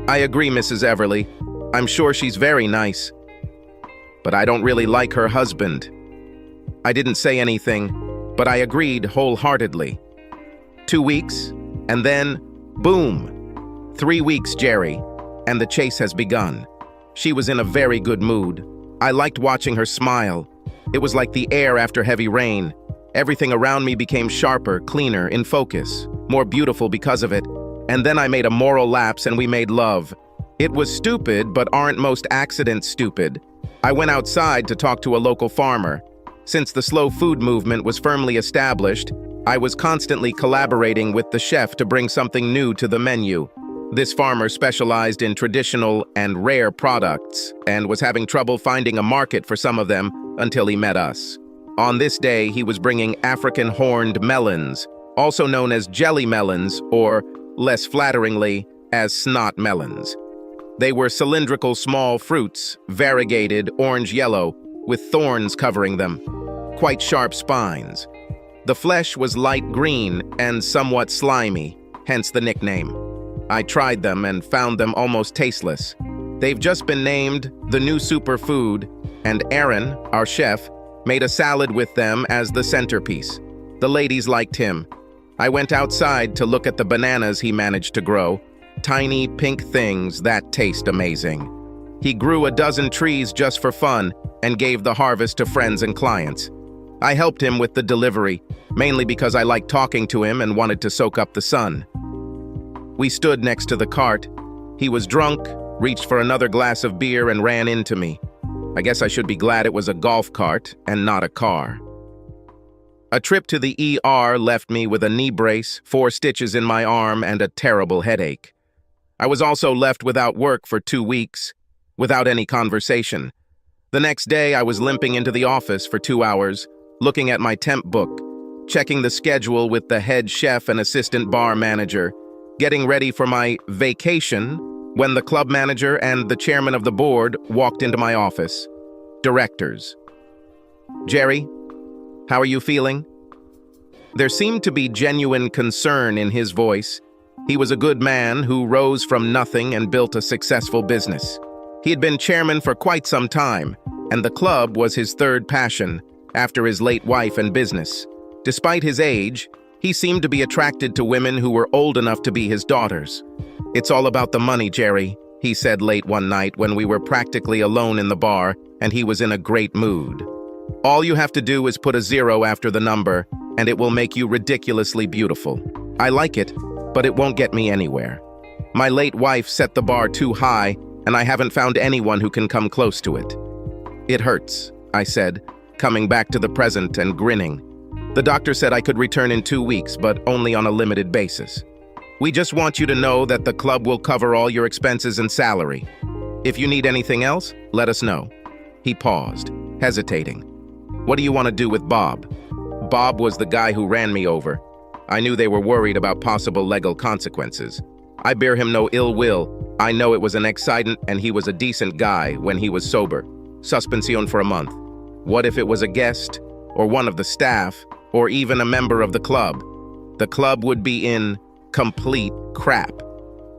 "I agree, Mrs. Everly. I'm sure she's very nice. But I don't really like her husband." I didn't say anything, but I agreed wholeheartedly. 2 weeks, and then, boom! 3 weeks, Jerry, and the chase has begun. She was in a very good mood. I liked watching her smile. It was like the air after heavy rain. Everything around me became sharper, cleaner, in focus, more beautiful because of it. And then I made a moral lapse and we made love. It was stupid, but aren't most accidents stupid? I went outside to talk to a local farmer. Since the slow food movement was firmly established, I was constantly collaborating with the chef to bring something new to the menu. This farmer specialized in traditional and rare products and was having trouble finding a market for some of them until he met us. On this day, he was bringing African horned melons, also known as jelly melons or, less flatteringly, as snot melons. They were cylindrical small fruits, variegated orange-yellow, with thorns covering them, quite sharp spines. The flesh was light green and somewhat slimy, hence the nickname. I tried them and found them almost tasteless. They've just been named the new superfood, and Aaron, our chef, made a salad with them as the centerpiece. The ladies liked him. I went outside to look at the bananas he managed to grow, tiny pink things that taste amazing. He grew a dozen trees just for fun and gave the harvest to friends and clients. I helped him with the delivery, mainly because I liked talking to him and wanted to soak up the sun. We stood next to the cart. He was drunk, reached for another glass of beer and ran into me. I guess I should be glad it was a golf cart and not a car. A trip to the ER left me with a knee brace, 4 stitches in my arm, and a terrible headache. I was also left without work for 2 weeks, without any conversation. The next day, I was limping into the office for 2 hours, looking at my temp book, checking the schedule with the head chef and assistant bar manager, getting ready for my vacation when the club manager and the chairman of the board walked into my office. Directors. "Jerry, how are you feeling?" There seemed to be genuine concern in his voice. He was a good man who rose from nothing and built a successful business. He had been chairman for quite some time, and the club was his third passion, after his late wife and business. Despite his age, he seemed to be attracted to women who were old enough to be his daughters. "It's all about the money, Jerry," he said late one night when we were practically alone in the bar and he was in a great mood. "All you have to do is put a 0 after the number, and it will make you ridiculously beautiful." "I like it. but it won't get me anywhere. My late wife set the bar too high, and I haven't found anyone who can come close to it. It hurts, I said, coming back to the present and grinning. The doctor said I could return in 2 weeks, but only on a limited basis. We just want you to know that the club will cover all your expenses and salary. If you need anything else, let us know. He paused, hesitating. What do you want to do with Bob? Bob was the guy who ran me over. I knew they were worried about possible legal consequences. I bear him no ill will. I know it was an accident and he was a decent guy when he was sober. Suspension for a month. What if it was a guest, or one of the staff, or even a member of the club? The club would be in complete crap.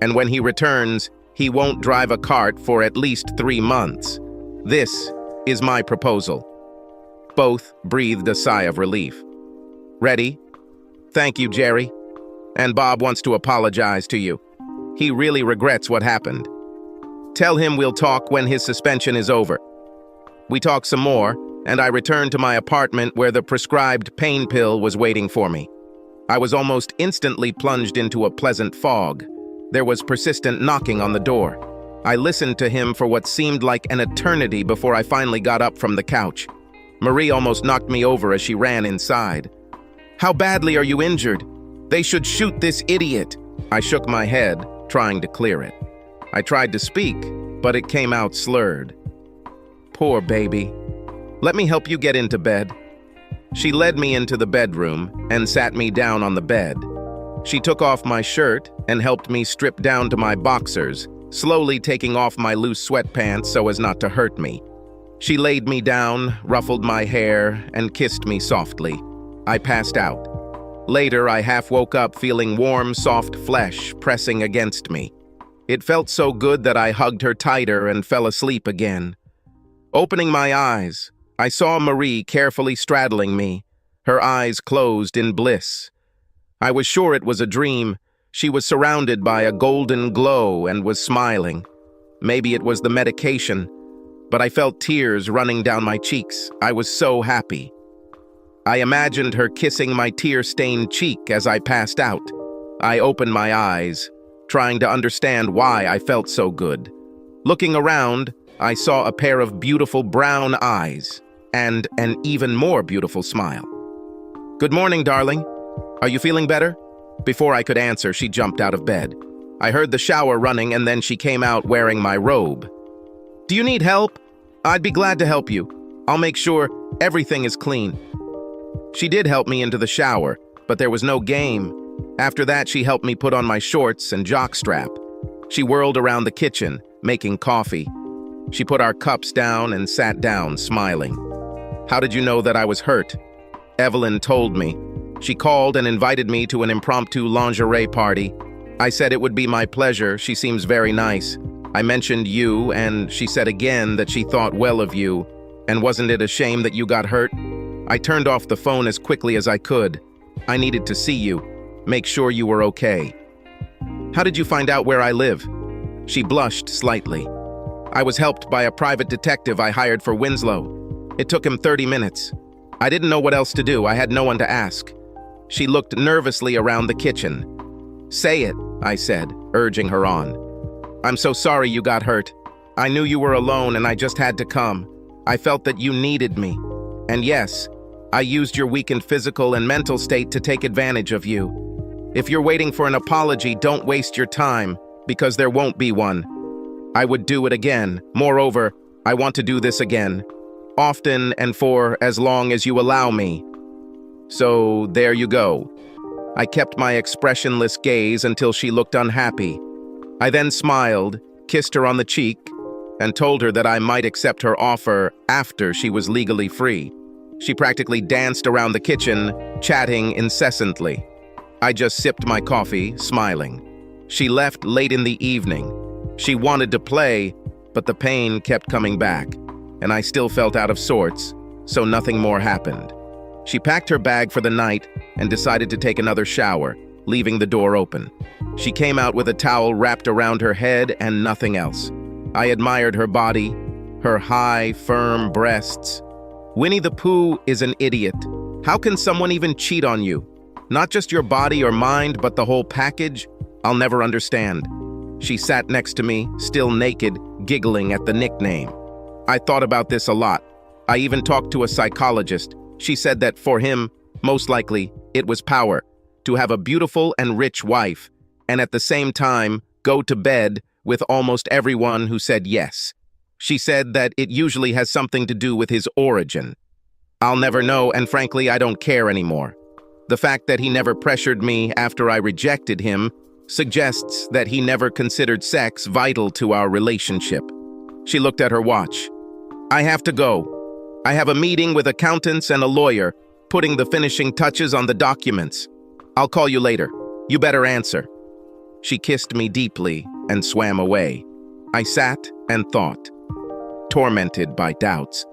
And when he returns, he won't drive a cart for at least 3 months. This is my proposal. Both breathed a sigh of relief. Ready? Thank you, Jerry. And Bob wants to apologize to you. He really regrets what happened. Tell him we'll talk when his suspension is over. We talked some more, and I returned to my apartment where the prescribed pain pill was waiting for me. I was almost instantly plunged into a pleasant fog. There was persistent knocking on the door. I listened to him for what seemed like an eternity before I finally got up from the couch. Marie almost knocked me over as she ran inside. How badly are you injured? They should shoot this idiot. I shook my head, trying to clear it. I tried to speak, but it came out slurred. Poor baby. Let me help you get into bed. She led me into the bedroom and sat me down on the bed. She took off my shirt and helped me strip down to my boxers, slowly taking off my loose sweatpants so as not to hurt me. She laid me down, ruffled my hair, and kissed me softly. I passed out. Later, I half woke up feeling warm, soft flesh pressing against me. It felt so good that I hugged her tighter and fell asleep again. Opening my eyes, I saw Marie carefully straddling me, her eyes closed in bliss. I was sure it was a dream. She was surrounded by a golden glow and was smiling. Maybe it was the medication, but I felt tears running down my cheeks. I was so happy. I imagined her kissing my tear-stained cheek as I passed out. I opened my eyes, trying to understand why I felt so good. Looking around, I saw a pair of beautiful brown eyes and an even more beautiful smile. Good morning, darling. Are you feeling better? Before I could answer, she jumped out of bed. I heard the shower running and then she came out wearing my robe. Do you need help? I'd be glad to help you. I'll make sure everything is clean. She did help me into the shower, but there was no game. After that, she helped me put on my shorts and jockstrap. She whirled around the kitchen, making coffee. She put our cups down and sat down, smiling. How did you know that I was hurt? Evelyn told me. She called and invited me to an impromptu lingerie party. I said it would be my pleasure. She seems very nice. I mentioned you, and she said again that she thought well of you. And wasn't it a shame that you got hurt? I turned off the phone as quickly as I could. I needed to see you, make sure you were okay. How did you find out where I live? She blushed slightly. I was helped by a private detective I hired for Winslow. It took him 30 minutes. I didn't know what else to do. I had no one to ask. She looked nervously around the kitchen. Say it, I said, urging her on. I'm so sorry you got hurt. I knew you were alone and I just had to come. I felt that you needed me. And yes, I used your weakened physical and mental state to take advantage of you. If you're waiting for an apology, don't waste your time, because there won't be one. I would do it again. Moreover, I want to do this again. Often and for as long as you allow me. So there you go. I kept my expressionless gaze until she looked unhappy. I then smiled, kissed her on the cheek, and told her that I might accept her offer after she was legally free. She practically danced around the kitchen, chatting incessantly. I just sipped my coffee, smiling. She left late in the evening. She wanted to play, but the pain kept coming back, and I still felt out of sorts, so nothing more happened. She packed her bag for the night and decided to take another shower, leaving the door open. She came out with a towel wrapped around her head and nothing else. I admired her body, her high, firm breasts. Winnie the Pooh is an idiot. How can someone even cheat on you? Not just your body or mind, but the whole package? I'll never understand. She sat next to me, still naked, giggling at the nickname. I thought about this a lot. I even talked to a psychologist. She said that for him, most likely, it was power to have a beautiful and rich wife, and at the same time, go to bed with almost everyone who said yes. She said that it usually has something to do with his origin. I'll never know, and frankly, I don't care anymore. The fact that he never pressured me after I rejected him suggests that he never considered sex vital to our relationship. She looked at her watch. I have to go. I have a meeting with accountants and a lawyer, putting the finishing touches on the documents. I'll call you later. You better answer. She kissed me deeply and swam away. I sat and thought, tormented by doubts.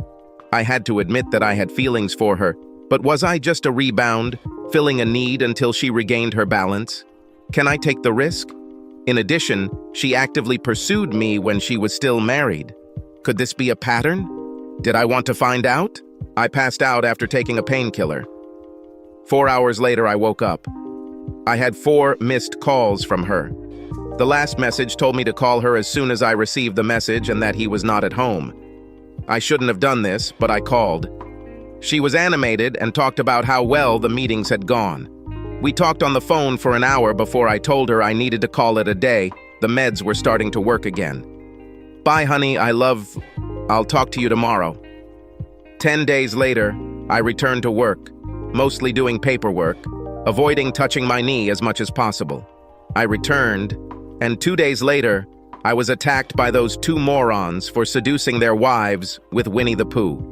I had to admit that I had feelings for her, but was I just a rebound, filling a need until she regained her balance? Can I take the risk? In addition, she actively pursued me when she was still married. Could this be a pattern? Did I want to find out? I passed out after taking a painkiller. 4 hours later, I woke up. I had 4 missed calls from her. The last message told me to call her as soon as I received the message and that he was not at home. I shouldn't have done this, but I called. She was animated and talked about how well the meetings had gone. We talked on the phone for an hour before I told her I needed to call it a day. The meds were starting to work again. Bye, honey, I'll talk to you tomorrow. 10 days later, I returned to work, mostly doing paperwork, avoiding touching my knee as much as possible. I returned, and 2 days later, I was attacked by those 2 morons for seducing their wives with Winnie the Pooh.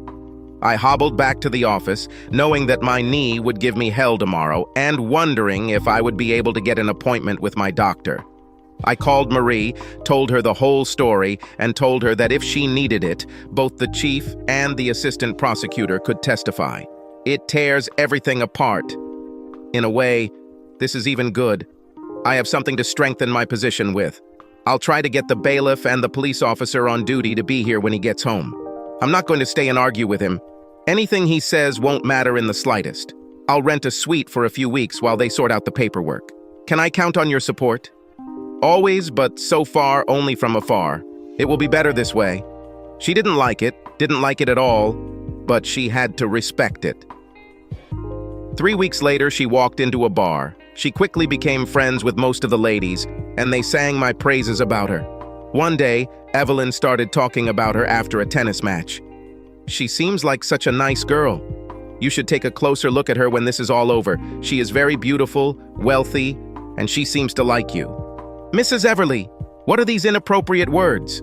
I hobbled back to the office, knowing that my knee would give me hell tomorrow, and wondering if I would be able to get an appointment with my doctor. I called Marie, told her the whole story, and told her that if she needed it, both the chief and the assistant prosecutor could testify. It tears everything apart. In a way, this is even good. I have something to strengthen my position with. I'll try to get the bailiff and the police officer on duty to be here when he gets home. I'm not going to stay and argue with him. Anything he says won't matter in the slightest. I'll rent a suite for a few weeks while they sort out the paperwork. Can I count on your support? Always, but so far only from afar. It will be better this way. She didn't like it at all, but she had to respect it. 3 weeks later, she walked into a bar. She quickly became friends with most of the ladies, and they sang my praises about her. One day, Evelyn started talking about her after a tennis match. She seems like such a nice girl. You should take a closer look at her when this is all over. She is very beautiful, wealthy, and she seems to like you. Mrs. Everly, what are these inappropriate words?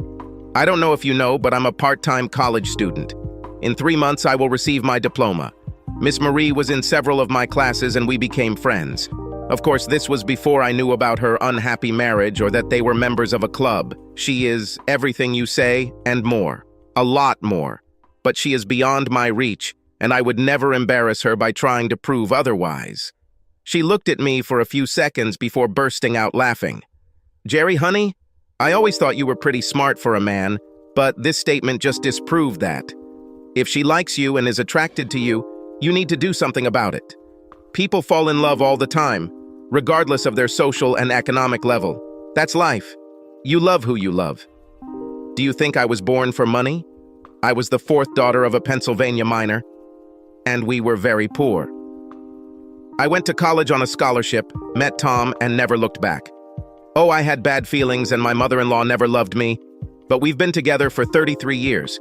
I don't know if you know, but I'm a part-time college student. In 3 months, I will receive my diploma. Miss Marie was in several of my classes and we became friends. Of course, this was before I knew about her unhappy marriage or that they were members of a club. She is everything you say and more. A lot more. But she is beyond my reach, and I would never embarrass her by trying to prove otherwise. She looked at me for a few seconds before bursting out laughing. Jerry, honey, I always thought you were pretty smart for a man, but this statement just disproved that. If she likes you and is attracted to you, you need to do something about it. People fall in love all the time, regardless of their social and economic level. That's life. You love who you love. Do you think I was born for money? I was the 4th daughter of a Pennsylvania miner, and we were very poor. I went to college on a scholarship, met Tom, and never looked back. Oh, I had bad feelings and my mother-in-law never loved me, but we've been together for 33 years.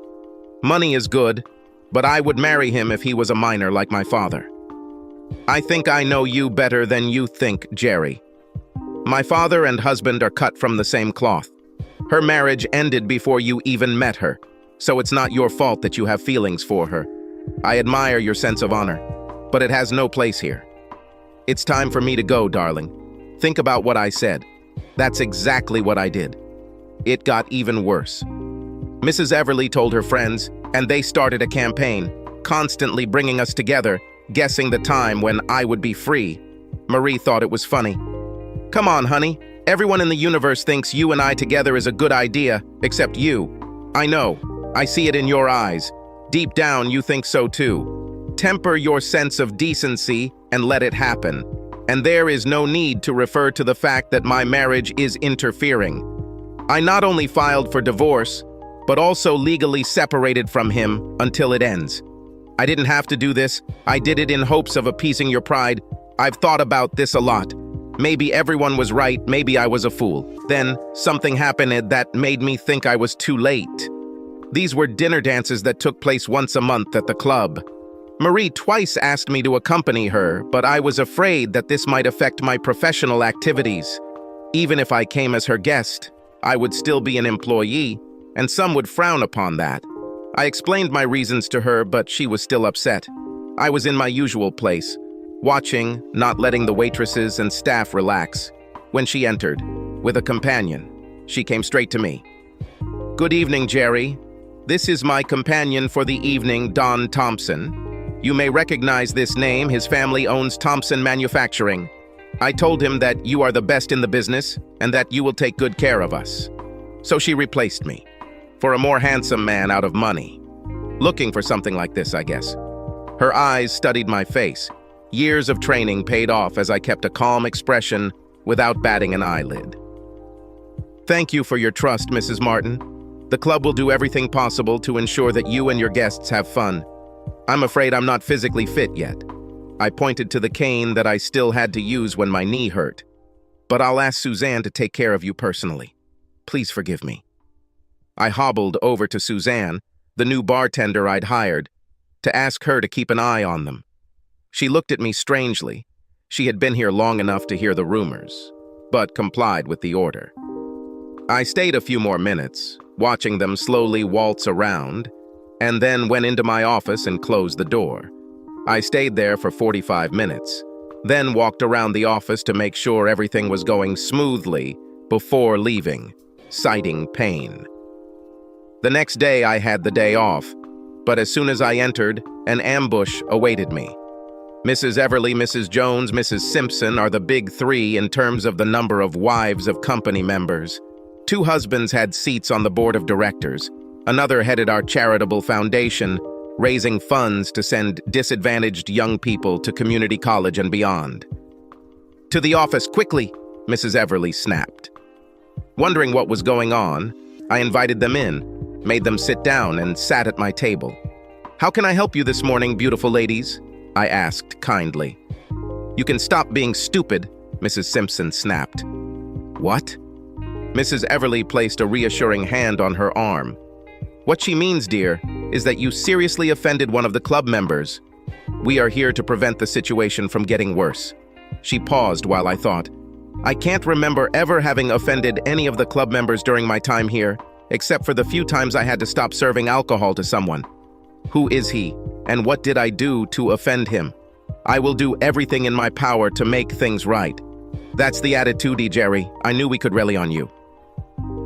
Money is good, but I would marry him if he was a miner like my father. I think I know you better than you think, Jerry. My father and husband are cut from the same cloth. Her marriage ended before you even met her, so it's not your fault that you have feelings for her. I admire your sense of honor, but it has no place here. It's time for me to go, darling. Think about what I said. That's exactly what I did. It got even worse. Mrs. Everly told her friends, and they started a campaign, constantly bringing us together, guessing the time when I would be free. Marie thought it was funny. Come on, honey. Everyone in the universe thinks you and I together is a good idea, except you. I know. I see it in your eyes. Deep down, you think so too. Temper your sense of decency and let it happen. and there is no need to refer to the fact that my marriage is interfering. I not only filed for divorce, but also legally separated from him until it ends. I didn't have to do this. I did it in hopes of appeasing your pride. I've thought about this a lot. Maybe everyone was right, maybe I was a fool. Then something happened that made me think I was too late. These were dinner dances that took place once a month at the club. Marie twice asked me to accompany her, but I was afraid that this might affect my professional activities. Even if I came as her guest, I would still be an employee, and some would frown upon that. I explained my reasons to her, but she was still upset. I was in my usual place, watching, not letting the waitresses and staff relax. When she entered, with a companion, she came straight to me. "Good evening, Jerry. This is my companion for the evening, Don Thompson. You may recognize this name. His family owns Thompson Manufacturing. I told him that you are the best in the business and that you will take good care of us." So she replaced me for a more handsome man out of money. Looking for something like this, I guess. Her eyes studied my face. Years of training paid off as I kept a calm expression without batting an eyelid. "Thank you for your trust, Mrs. Martin. The club will do everything possible to ensure that you and your guests have fun. I'm afraid I'm not physically fit yet." I pointed to the cane that I still had to use when my knee hurt. "But I'll ask Suzanne to take care of you personally. Please forgive me." I hobbled over to Suzanne, the new bartender I'd hired, to ask her to keep an eye on them. She looked at me strangely. She had been here long enough to hear the rumors, but complied with the order. I stayed a few more minutes, watching them slowly waltz around, and then went into my office and closed the door. I stayed there for 45 minutes, then walked around the office to make sure everything was going smoothly before leaving, citing pain. The next day I had the day off, but as soon as I entered, an ambush awaited me. Mrs. Everly, Mrs. Jones, Mrs. Simpson are the big three in terms of the number of wives of company members. 2 husbands had seats on the board of directors. Another headed our charitable foundation, raising funds to send disadvantaged young people to community college and beyond. "To the office, quickly," Mrs. Everly snapped. Wondering what was going on, I invited them in, made them sit down, and sat at my table. "How can I help you this morning, beautiful ladies?" I asked kindly. "You can stop being stupid," Mrs. Simpson snapped. "What?" Mrs. Everly placed a reassuring hand on her arm. "What she means, dear, is that you seriously offended one of the club members. We are here to prevent the situation from getting worse." She paused while I thought. "I can't remember ever having offended any of the club members during my time here, except for the few times I had to stop serving alcohol to someone. Who is he, and what did I do to offend him? I will do everything in my power to make things right." "That's the attitude, Jerry. I knew we could rely on you."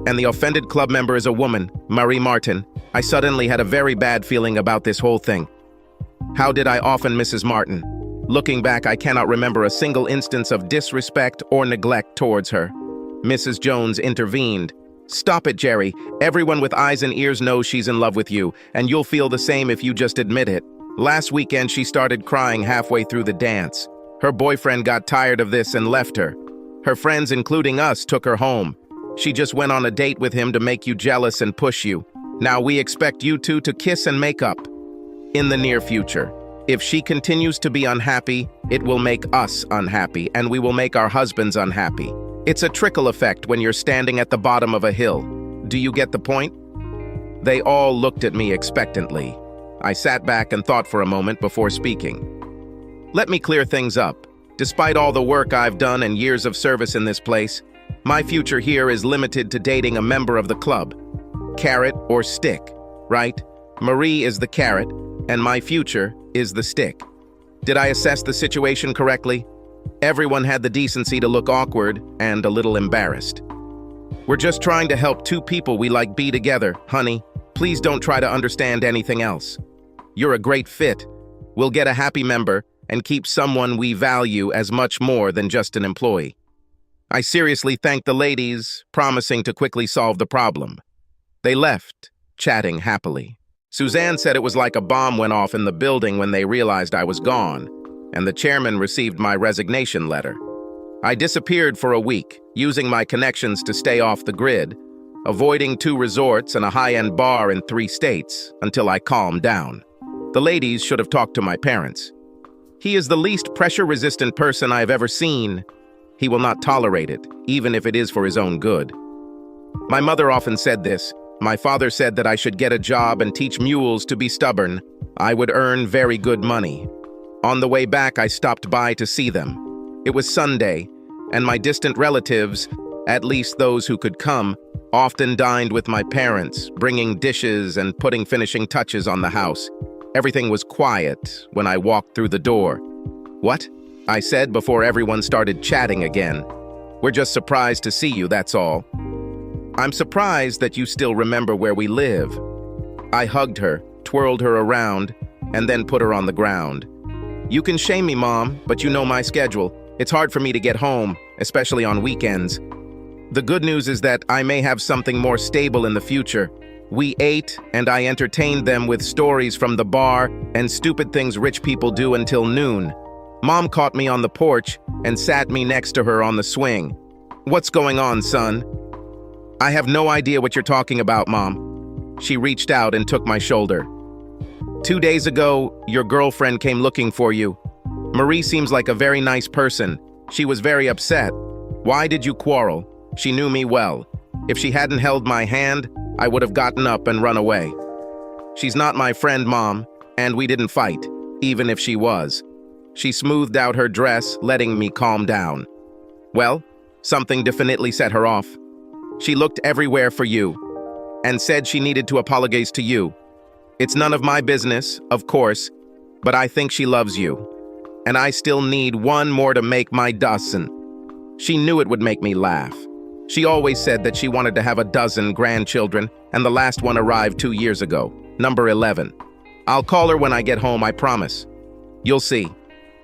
"And the offended club member is a woman, Marie Martin. I suddenly had a very bad feeling about this whole thing." "How did I offend Mrs. Martin? Looking back, I cannot remember a single instance of disrespect or neglect towards her." Mrs. Jones intervened. "Stop it, Jerry. Everyone with eyes and ears knows she's in love with you, and you'll feel the same if you just admit it. Last weekend, she started crying halfway through the dance. Her boyfriend got tired of this and left her. Her friends, including us, took her home. She just went on a date with him to make you jealous and push you. Now we expect you two to kiss and make up in the near future. If she continues to be unhappy, it will make us unhappy, and we will make our husbands unhappy. It's a trickle effect when you're standing at the bottom of a hill. Do you get the point?" They all looked at me expectantly. I sat back and thought for a moment before speaking. "Let me clear things up. Despite all the work I've done and years of service in this place, my future here is limited to dating a member of the club. Carrot or stick, right? Marie is the carrot, and my future is the stick. Did I assess the situation correctly?" Everyone had the decency to look awkward and a little embarrassed. "We're just trying to help 2 people we like be together, honey. Please don't try to understand anything else. You're a great fit. We'll get a happy member and keep someone we value as much more than just an employee." I seriously thanked the ladies, promising to quickly solve the problem. They left, chatting happily. Suzanne said it was like a bomb went off in the building when they realized I was gone. and the chairman received my resignation letter. I disappeared for a week, using my connections to stay off the grid, avoiding 2 resorts and a high-end bar in 3 states until I calmed down. The ladies should have talked to my parents. He is the least pressure-resistant person I have ever seen. He will not tolerate it, even if it is for his own good. My mother often said this. My father said that I should get a job and teach mules to be stubborn. I would earn very good money. On the way back, I stopped by to see them. It was Sunday, and my distant relatives, at least those who could come, often dined with my parents, bringing dishes and putting finishing touches on the house. Everything was quiet when I walked through the door. "What?" I said before everyone started chatting again. "We're just surprised to see you, that's all." "I'm surprised that you still remember where we live." I hugged her, twirled her around, and then put her on the ground. "You can shame me, Mom, but you know my schedule. It's hard for me to get home, especially on weekends. The good news is that I may have something more stable in the future." We ate, and I entertained them with stories from the bar and stupid things rich people do until noon. Mom caught me on the porch and sat me next to her on the swing. "What's going on, son?" "I have no idea what you're talking about, Mom." She reached out and took my shoulder. "2 days ago, your girlfriend came looking for you. Marie seems like a very nice person. She was very upset. Why did you quarrel? She knew me well. If she hadn't held my hand, I would have gotten up and run away. She's not my friend, Mom, and we didn't fight, even if she was." She smoothed out her dress, letting me calm down. "Well, something definitely set her off. She looked everywhere for you and said she needed to apologize to you. It's none of my business, of course, but I think she loves you. And I still need one more to make my dozen." She knew it would make me laugh. She always said that she wanted to have a dozen grandchildren, and the last one arrived 2 years ago, number 11. "I'll call her when I get home, I promise. You'll see.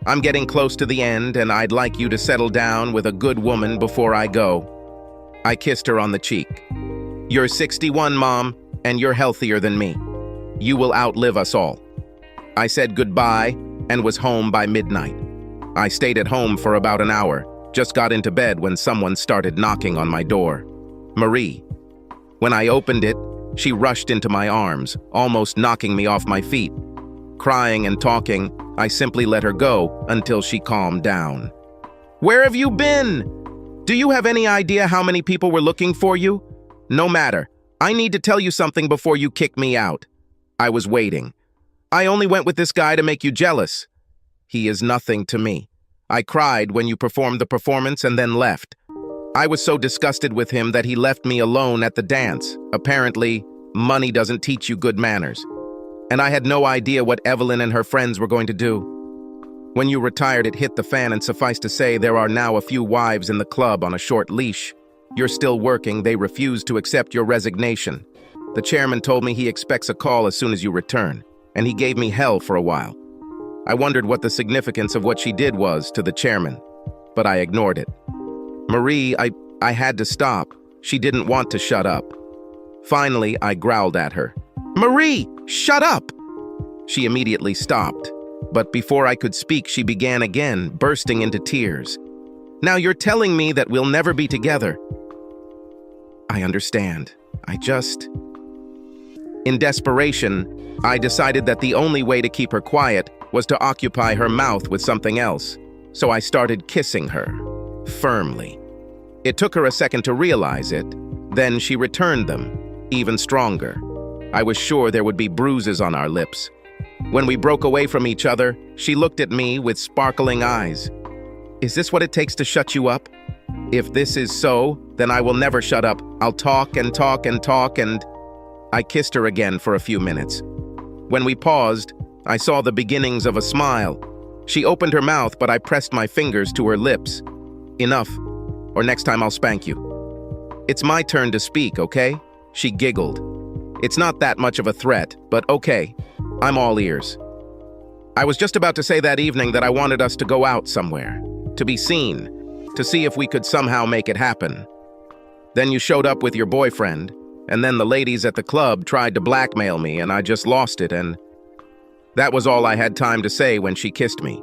I'm getting close to the end, and I'd like you to settle down with a good woman before I go." I kissed her on the cheek. "You're 61, Mom, and you're healthier than me. You will outlive us all." I said goodbye and was home by midnight. I stayed at home for about an hour, just got into bed when someone started knocking on my door. Marie. When I opened it, she rushed into my arms, almost knocking me off my feet. Crying and talking, I simply let her go until she calmed down. "Where have you been? Do you have any idea how many people were looking for you? No matter. I need to tell you something before you kick me out." I was waiting. "I only went with this guy to make you jealous." "He is nothing to me. I cried when you performed the performance and then left. I was so disgusted with him that he left me alone at the dance. Apparently, money doesn't teach you good manners. And I had no idea what Evelyn and her friends were going to do. When you retired, it hit the fan, and suffice to say, there are now a few wives in the club on a short leash. You're still working. They refused to accept your resignation. The chairman told me he expects a call as soon as you return, and he gave me hell for a while. I wondered what the significance of what she did was to the chairman, but I ignored it. Marie, I had to stop. She didn't want to shut up. Finally, I growled at her. "Marie, shut up!" She immediately stopped, but before I could speak, she began again, bursting into tears. "Now you're telling me that we'll never be together." I understand. In desperation, I decided that the only way to keep her quiet was to occupy her mouth with something else, so I started kissing her, firmly. It took her a second to realize it, then she returned them, even stronger. I was sure there would be bruises on our lips. When we broke away from each other, she looked at me with sparkling eyes. "Is this what it takes to shut you up? If this is so, then I will never shut up. I'll talk and talk and talk and..." I kissed her again for a few minutes. When we paused, I saw the beginnings of a smile. She opened her mouth, but I pressed my fingers to her lips. "Enough, or next time I'll spank you." "It's my turn to speak, okay?" She giggled. "It's not that much of a threat, but okay, I'm all ears." I was just about to say that evening that I wanted us to go out somewhere, to be seen, to see if we could somehow make it happen. Then you showed up with your boyfriend, and then the ladies at the club tried to blackmail me, and I just lost it, and that was all I had time to say when she kissed me.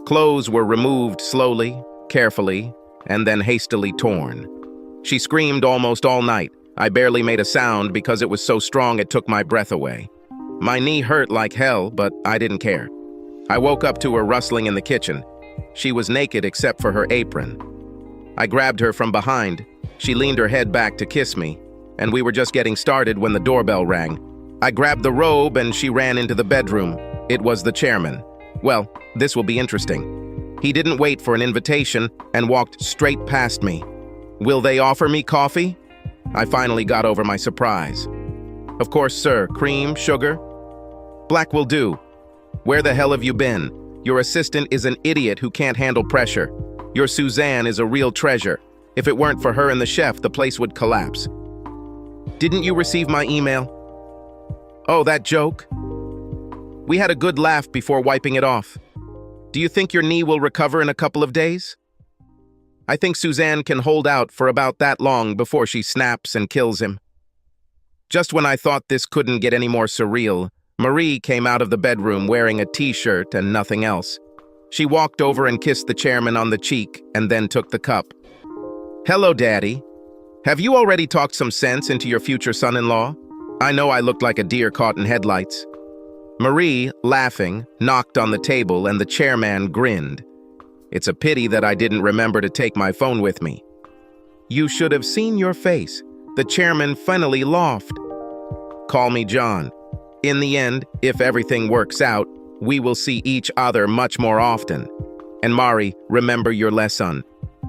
Clothes were removed slowly, carefully, and then hastily torn. She screamed almost all night. I barely made a sound because it was so strong it took my breath away. My knee hurt like hell, but I didn't care. I woke up to her rustling in the kitchen. She was naked except for her apron. I grabbed her from behind. She leaned her head back to kiss me, and we were just getting started when the doorbell rang. I grabbed the robe and she ran into the bedroom. It was the chairman. Well, this will be interesting. He didn't wait for an invitation and walked straight past me. Will they offer me coffee? I finally got over my surprise. Of course, sir. Cream, sugar? Black will do. Where the hell have you been? Your assistant is an idiot who can't handle pressure. Your Suzanne is a real treasure. If it weren't for her and the chef, the place would collapse. Didn't you receive my email? Oh, that joke? We had a good laugh before wiping it off. Do you think your knee will recover in a couple of days? I think Suzanne can hold out for about that long before she snaps and kills him. Just when I thought this couldn't get any more surreal, Marie came out of the bedroom wearing a t-shirt and nothing else. She walked over and kissed the chairman on the cheek and then took the cup. Hello, Daddy. Have you already talked some sense into your future son-in-law? I know I looked like a deer caught in headlights. Marie, laughing, knocked on the table and the chairman grinned. It's a pity that I didn't remember to take my phone with me. You should have seen your face. The chairman finally laughed. Call me John. In the end, if everything works out, we will see each other much more often. And Mari, remember your lesson.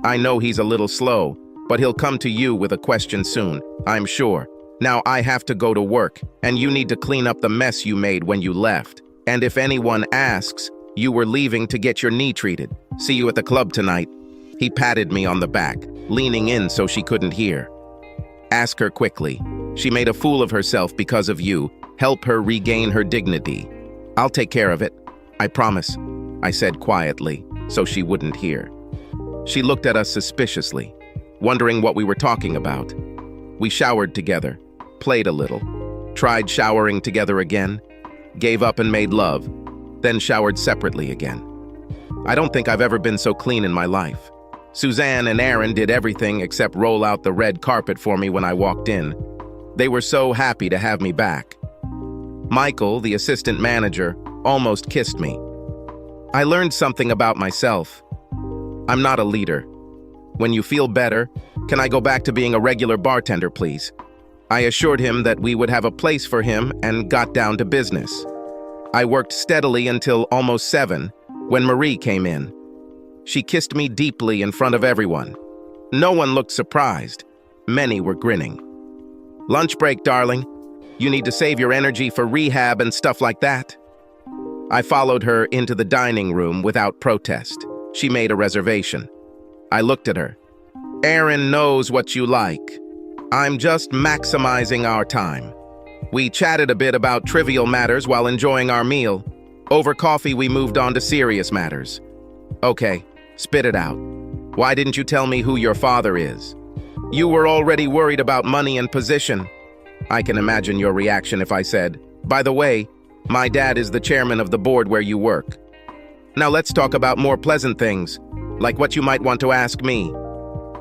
I know he's a little slow, but he'll come to you with a question soon, I'm sure. Now I have to go to work, and you need to clean up the mess you made when you left. And if anyone asks, you were leaving to get your knee treated. See you at the club tonight. He patted me on the back, leaning in so she couldn't hear. Ask her quickly. She made a fool of herself because of you. Help her regain her dignity. I'll take care of it. I promise, I said quietly, so she wouldn't hear. She looked at us suspiciously, wondering what we were talking about. We showered together, played a little, tried showering together again, gave up and made love, then showered separately again. I don't think I've ever been so clean in my life. Suzanne and Aaron did everything except roll out the red carpet for me when I walked in. They were so happy to have me back. Michael, the assistant manager, almost kissed me. I learned something about myself. I'm not a leader. When you feel better, can I go back to being a regular bartender, please? I assured him that we would have a place for him and got down to business. I worked steadily until almost 7, when Marie came in. She kissed me deeply in front of everyone. No one looked surprised. Many were grinning. Lunch break, darling. You need to save your energy for rehab and stuff like that. I followed her into the dining room without protest. She made a reservation. I looked at her. Aaron knows what you like. I'm just maximizing our time. We chatted a bit about trivial matters while enjoying our meal. Over coffee, we moved on to serious matters. Okay, spit it out. Why didn't you tell me who your father is? You were already worried about money and position. I can imagine your reaction if I said, by the way, my dad is the chairman of the board where you work. Now let's talk about more pleasant things, like what you might want to ask me.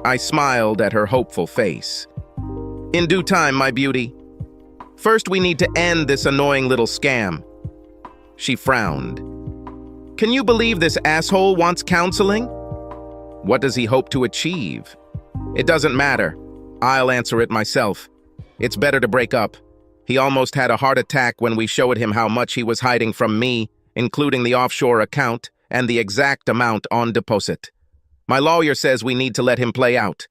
I smiled at her hopeful face. In due time, my beauty. First, we need to end this annoying little scam. She frowned. Can you believe this asshole wants counseling? What does he hope to achieve? It doesn't matter. I'll answer it myself. It's better to break up. He almost had a heart attack when we showed him how much he was hiding from me, including the offshore account and the exact amount on deposit. My lawyer says we need to let him play out.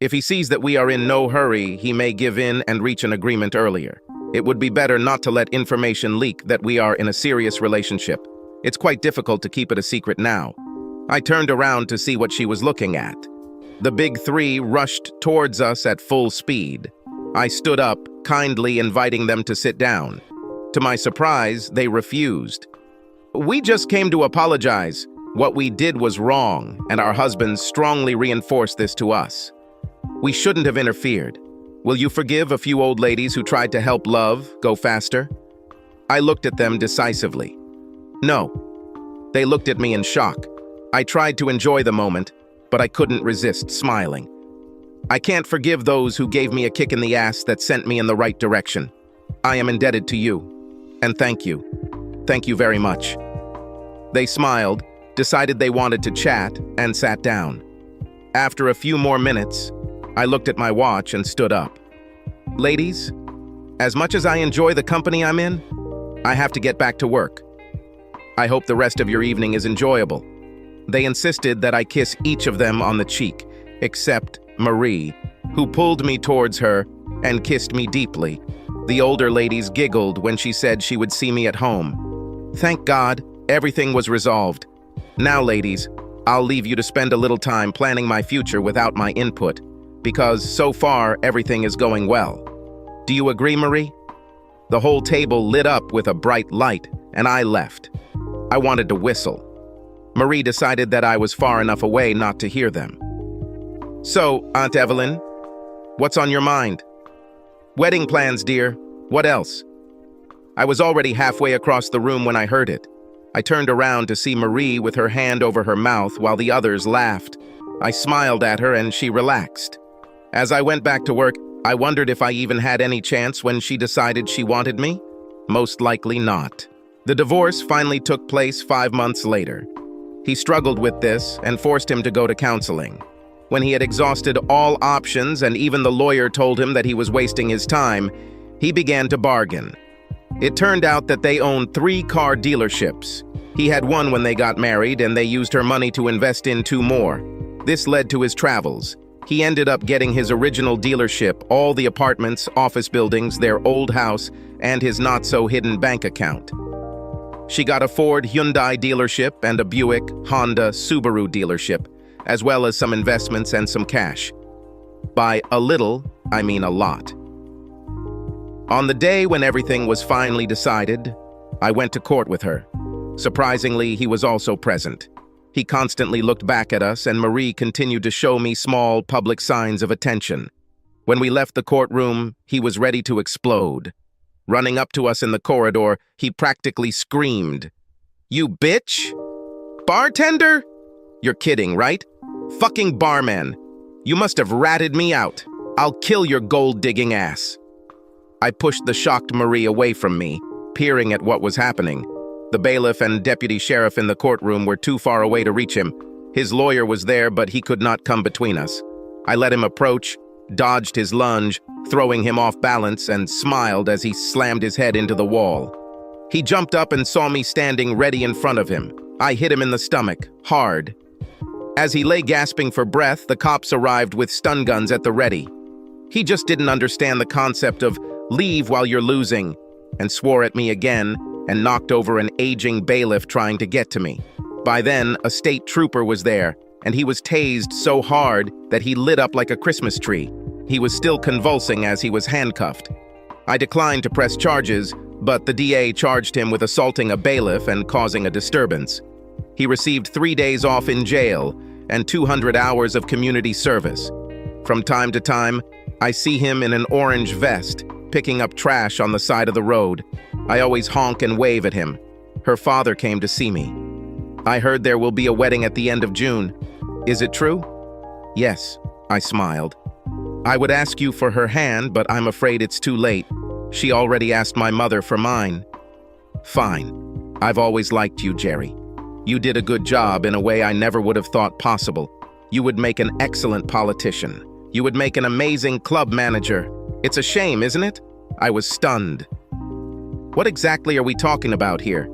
If he sees that we are in no hurry, he may give in and reach an agreement earlier. It would be better not to let information leak that we are in a serious relationship. It's quite difficult to keep it a secret now. I turned around to see what she was looking at. The big three rushed towards us at full speed. I stood up, kindly inviting them to sit down. To my surprise, they refused. We just came to apologize. What we did was wrong, and our husbands strongly reinforced this to us. We shouldn't have interfered. Will you forgive a few old ladies who tried to help love go faster? I looked at them decisively. No. They looked at me in shock. I tried to enjoy the moment, but I couldn't resist smiling. I can't forgive those who gave me a kick in the ass that sent me in the right direction. I am indebted to you, and thank you. Thank you very much. They smiled, decided they wanted to chat, and sat down. After a few more minutes, I looked at my watch and stood up. Ladies, as much as I enjoy the company I'm in, I have to get back to work. I hope the rest of your evening is enjoyable. They insisted that I kiss each of them on the cheek, except Marie, who pulled me towards her and kissed me deeply. The older ladies giggled when she said she would see me at home. Thank God, everything was resolved. Now, ladies, I'll leave you to spend a little time planning my future without my input, because so far everything is going well. Do you agree, Marie? The whole table lit up with a bright light, and I left. I wanted to whistle. Marie decided that I was far enough away not to hear them. So, Aunt Evelyn, what's on your mind? Wedding plans, dear. What else? I was already halfway across the room when I heard it. I turned around to see Marie with her hand over her mouth while the others laughed. I smiled at her and she relaxed. As I went back to work, I wondered if I even had any chance when she decided she wanted me. Most likely not. The divorce finally took place 5 months later. He struggled with this and forced him to go to counseling. When he had exhausted all options and even the lawyer told him that he was wasting his time, he began to bargain. It turned out that they owned 3 car dealerships. He had one when they got married, and they used her money to invest in 2 more. This led to his travels. He ended up getting his original dealership, all the apartments, office buildings, their old house, and his not-so-hidden bank account. She got a Ford Hyundai dealership and a Buick Honda Subaru dealership, as well as some investments and some cash. By a little, I mean a lot. On the day when everything was finally decided, I went to court with her. Surprisingly, he was also present. He constantly looked back at us, and Marie continued to show me small public signs of attention. When we left the courtroom, he was ready to explode. Running up to us in the corridor, he practically screamed, "You bitch! Bartender? You're kidding, right? Fucking barman! You must have ratted me out. I'll kill your gold-digging ass." I pushed the shocked Marie away from me, peering at what was happening. The bailiff and deputy sheriff in the courtroom were too far away to reach him. His lawyer was there, but he could not come between us. I let him approach, dodged his lunge, throwing him off balance, and smiled as he slammed his head into the wall. He jumped up and saw me standing ready in front of him. I hit him in the stomach, hard. As he lay gasping for breath, the cops arrived with stun guns at the ready. He just didn't understand the concept of "leave while you're losing," and swore at me again and knocked over an aging bailiff trying to get to me. By then, a state trooper was there, and he was tased so hard that he lit up like a Christmas tree. He was still convulsing as he was handcuffed. I declined to press charges, but the DA charged him with assaulting a bailiff and causing a disturbance. He received 3 days off in jail and 200 hours of community service. From time to time, I see him in an orange vest, picking up trash on the side of the road. I always honk and wave at him. Her father came to see me. I heard there will be a wedding at the end of June. Is it true? Yes, I smiled. I would ask you for her hand, but I'm afraid it's too late. She already asked my mother for mine. Fine. I've always liked you, Jerry. You did a good job in a way I never would have thought possible. You would make an excellent politician. You would make an amazing club manager. It's a shame, isn't it? I was stunned. What exactly are we talking about here?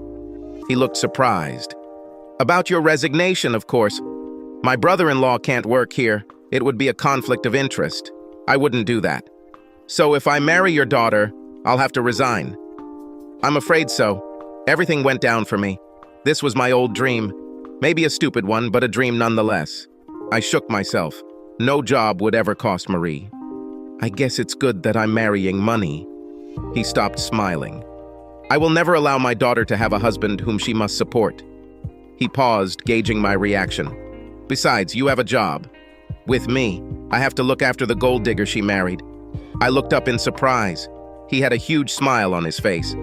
He looked surprised. About your resignation, of course. My brother-in-law can't work here. It would be a conflict of interest. I wouldn't do that. So if I marry your daughter, I'll have to resign. I'm afraid so. Everything went down for me. This was my old dream. Maybe a stupid one, but a dream nonetheless. I shook myself. No job would ever cost Marie. I guess it's good that I'm marrying money. He stopped smiling. I will never allow my daughter to have a husband whom she must support. He paused, gauging my reaction. Besides, you have a job. With me, I have to look after the gold digger she married. I looked up in surprise. He had a huge smile on his face.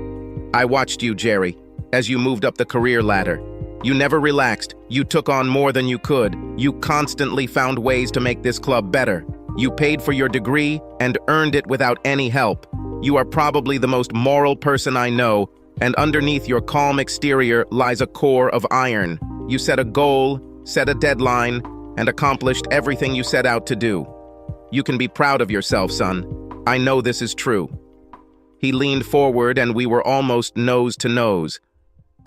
I watched you, Jerry, as you moved up the career ladder. You never relaxed. You took on more than you could. You constantly found ways to make this club better. You paid for your degree and earned it without any help. You are probably the most moral person I know, and underneath your calm exterior lies a core of iron. You set a goal, set a deadline, and accomplished everything you set out to do. You can be proud of yourself, son. I know this is true. He leaned forward and we were almost nose to nose.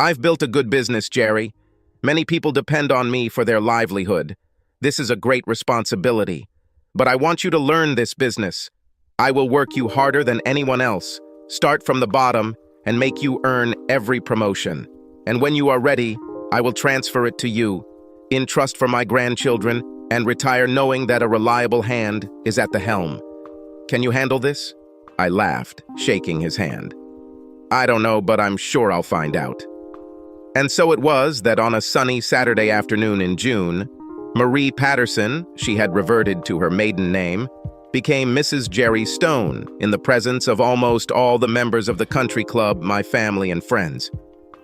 I've built a good business, Jerry. Many people depend on me for their livelihood. This is a great responsibility. But I want you to learn this business. I will work you harder than anyone else, start from the bottom, and make you earn every promotion. And when you are ready, I will transfer it to you, in trust for my grandchildren, and retire knowing that a reliable hand is at the helm. Can you handle this? I laughed, shaking his hand. I don't know, but I'm sure I'll find out. And so it was that on a sunny Saturday afternoon in June, Marie Patterson, she had reverted to her maiden name, became Mrs. Jerry Stone in the presence of almost all the members of the country club, my family and friends.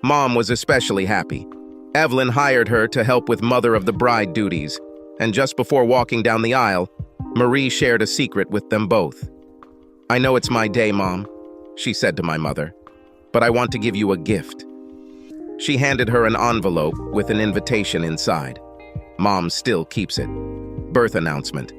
Mom was especially happy. Evelyn hired her to help with mother of the bride duties, and just before walking down the aisle, Marie shared a secret with them both. I know it's my day, Mom, she said to my mother, but I want to give you a gift. She handed her an envelope with an invitation inside. Mom still keeps it. Birth announcement.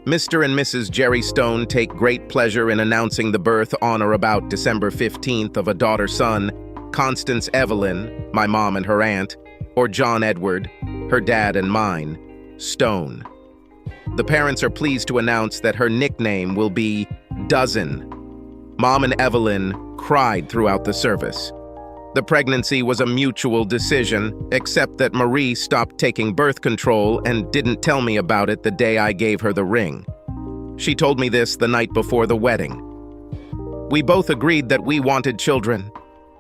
Mr. and Mrs. Jerry Stone take great pleasure in announcing the birth on or about December 15th of a daughter-son, Constance Evelyn, my mom and her aunt, or John Edward, her dad and mine, Stone. The parents are pleased to announce that her nickname will be Dozen. Mom and Evelyn cried throughout the service. The pregnancy was a mutual decision, except that Marie stopped taking birth control and didn't tell me about it the day I gave her the ring. She told me this the night before the wedding. We both agreed that we wanted children.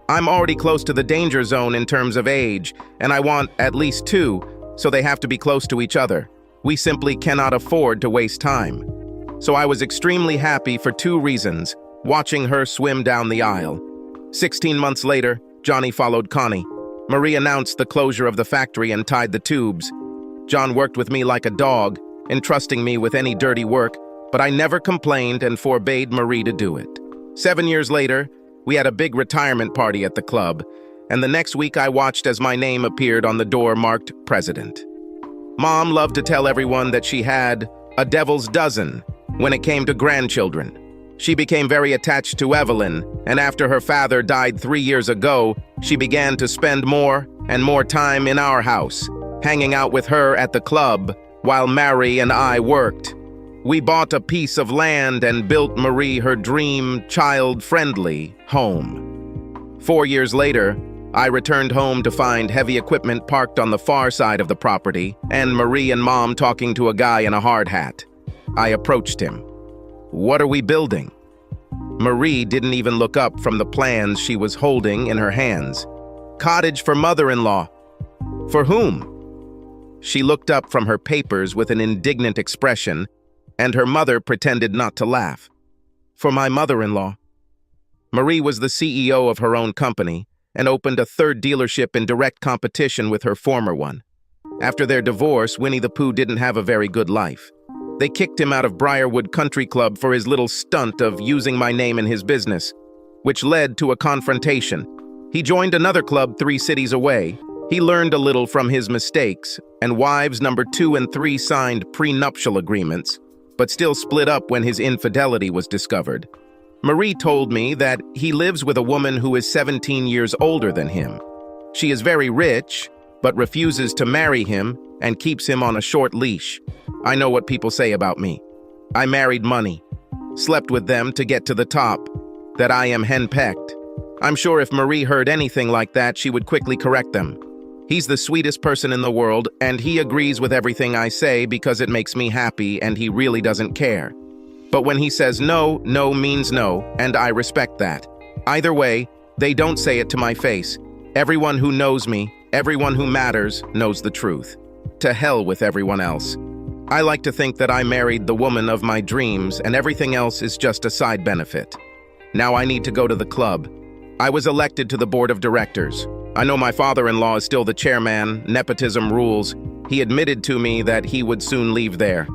I'm already close to the danger zone in terms of age, and I want at least 2, so they have to be close to each other. We simply cannot afford to waste time. So I was extremely happy for 2 reasons, watching her swim down the aisle. 16 months later, Johnny followed Connie. Marie announced the closure of the factory and tied the tubes. John worked with me like a dog, entrusting me with any dirty work, but I never complained and forbade Marie to do it. 7 years later, we had a big retirement party at the club, and the next week I watched as my name appeared on the door marked President. Mom loved to tell everyone that she had a devil's dozen when it came to grandchildren. She became very attached to Evelyn, and after her father died 3 years ago, she began to spend more and more time in our house, hanging out with her at the club while Mary and I worked. We bought a piece of land and built Marie her dream, child-friendly home. 4 years later, I returned home to find heavy equipment parked on the far side of the property and Marie and Mom talking to a guy in a hard hat. I approached him. What are we building? Marie didn't even look up from the plans she was holding in her hands. Cottage for mother-in-law. For whom? She looked up from her papers with an indignant expression, and her mother pretended not to laugh. For my mother-in-law. Marie was the CEO of her own company and opened a 3rd dealership in direct competition with her former one. After their divorce, Winnie the Pooh didn't have a very good life. They kicked him out of Briarwood Country Club for his little stunt of using my name in his business, which led to a confrontation. He joined another club 3 cities away. He learned a little from his mistakes, and wives number 2 and 3 signed prenuptial agreements, but still split up when his infidelity was discovered. Marie told me that he lives with a woman who is 17 years older than him. She is very rich, but refuses to marry him and keeps him on a short leash. I know what people say about me. I married money, slept with them to get to the top, that I am henpecked. I'm sure if Marie heard anything like that, she would quickly correct them. He's the sweetest person in the world, and he agrees with everything I say because it makes me happy and he really doesn't care. But when he says no, no means no, and I respect that. Either way, they don't say it to my face. Everyone who knows me, everyone who matters, knows the truth. To hell with everyone else. I like to think that I married the woman of my dreams and everything else is just a side benefit. Now I need to go to the club. I was elected to the board of directors. I know my father-in-law is still the chairman, nepotism rules. He admitted to me that he would soon leave there.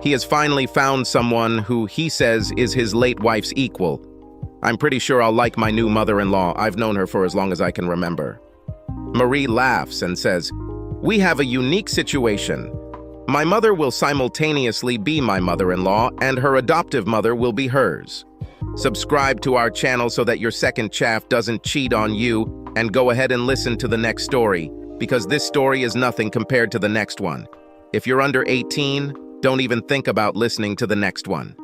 He has finally found someone who he says is his late wife's equal. I'm pretty sure I'll like my new mother-in-law. I've known her for as long as I can remember. Marie laughs and says, "We have a unique situation. My mother will simultaneously be my mother-in-law, and her adoptive mother will be hers. Subscribe to our channel so that your second chaff doesn't cheat on you, and go ahead and listen to the next story, because this story is nothing compared to the next one. If you're under 18, don't even think about listening to the next one."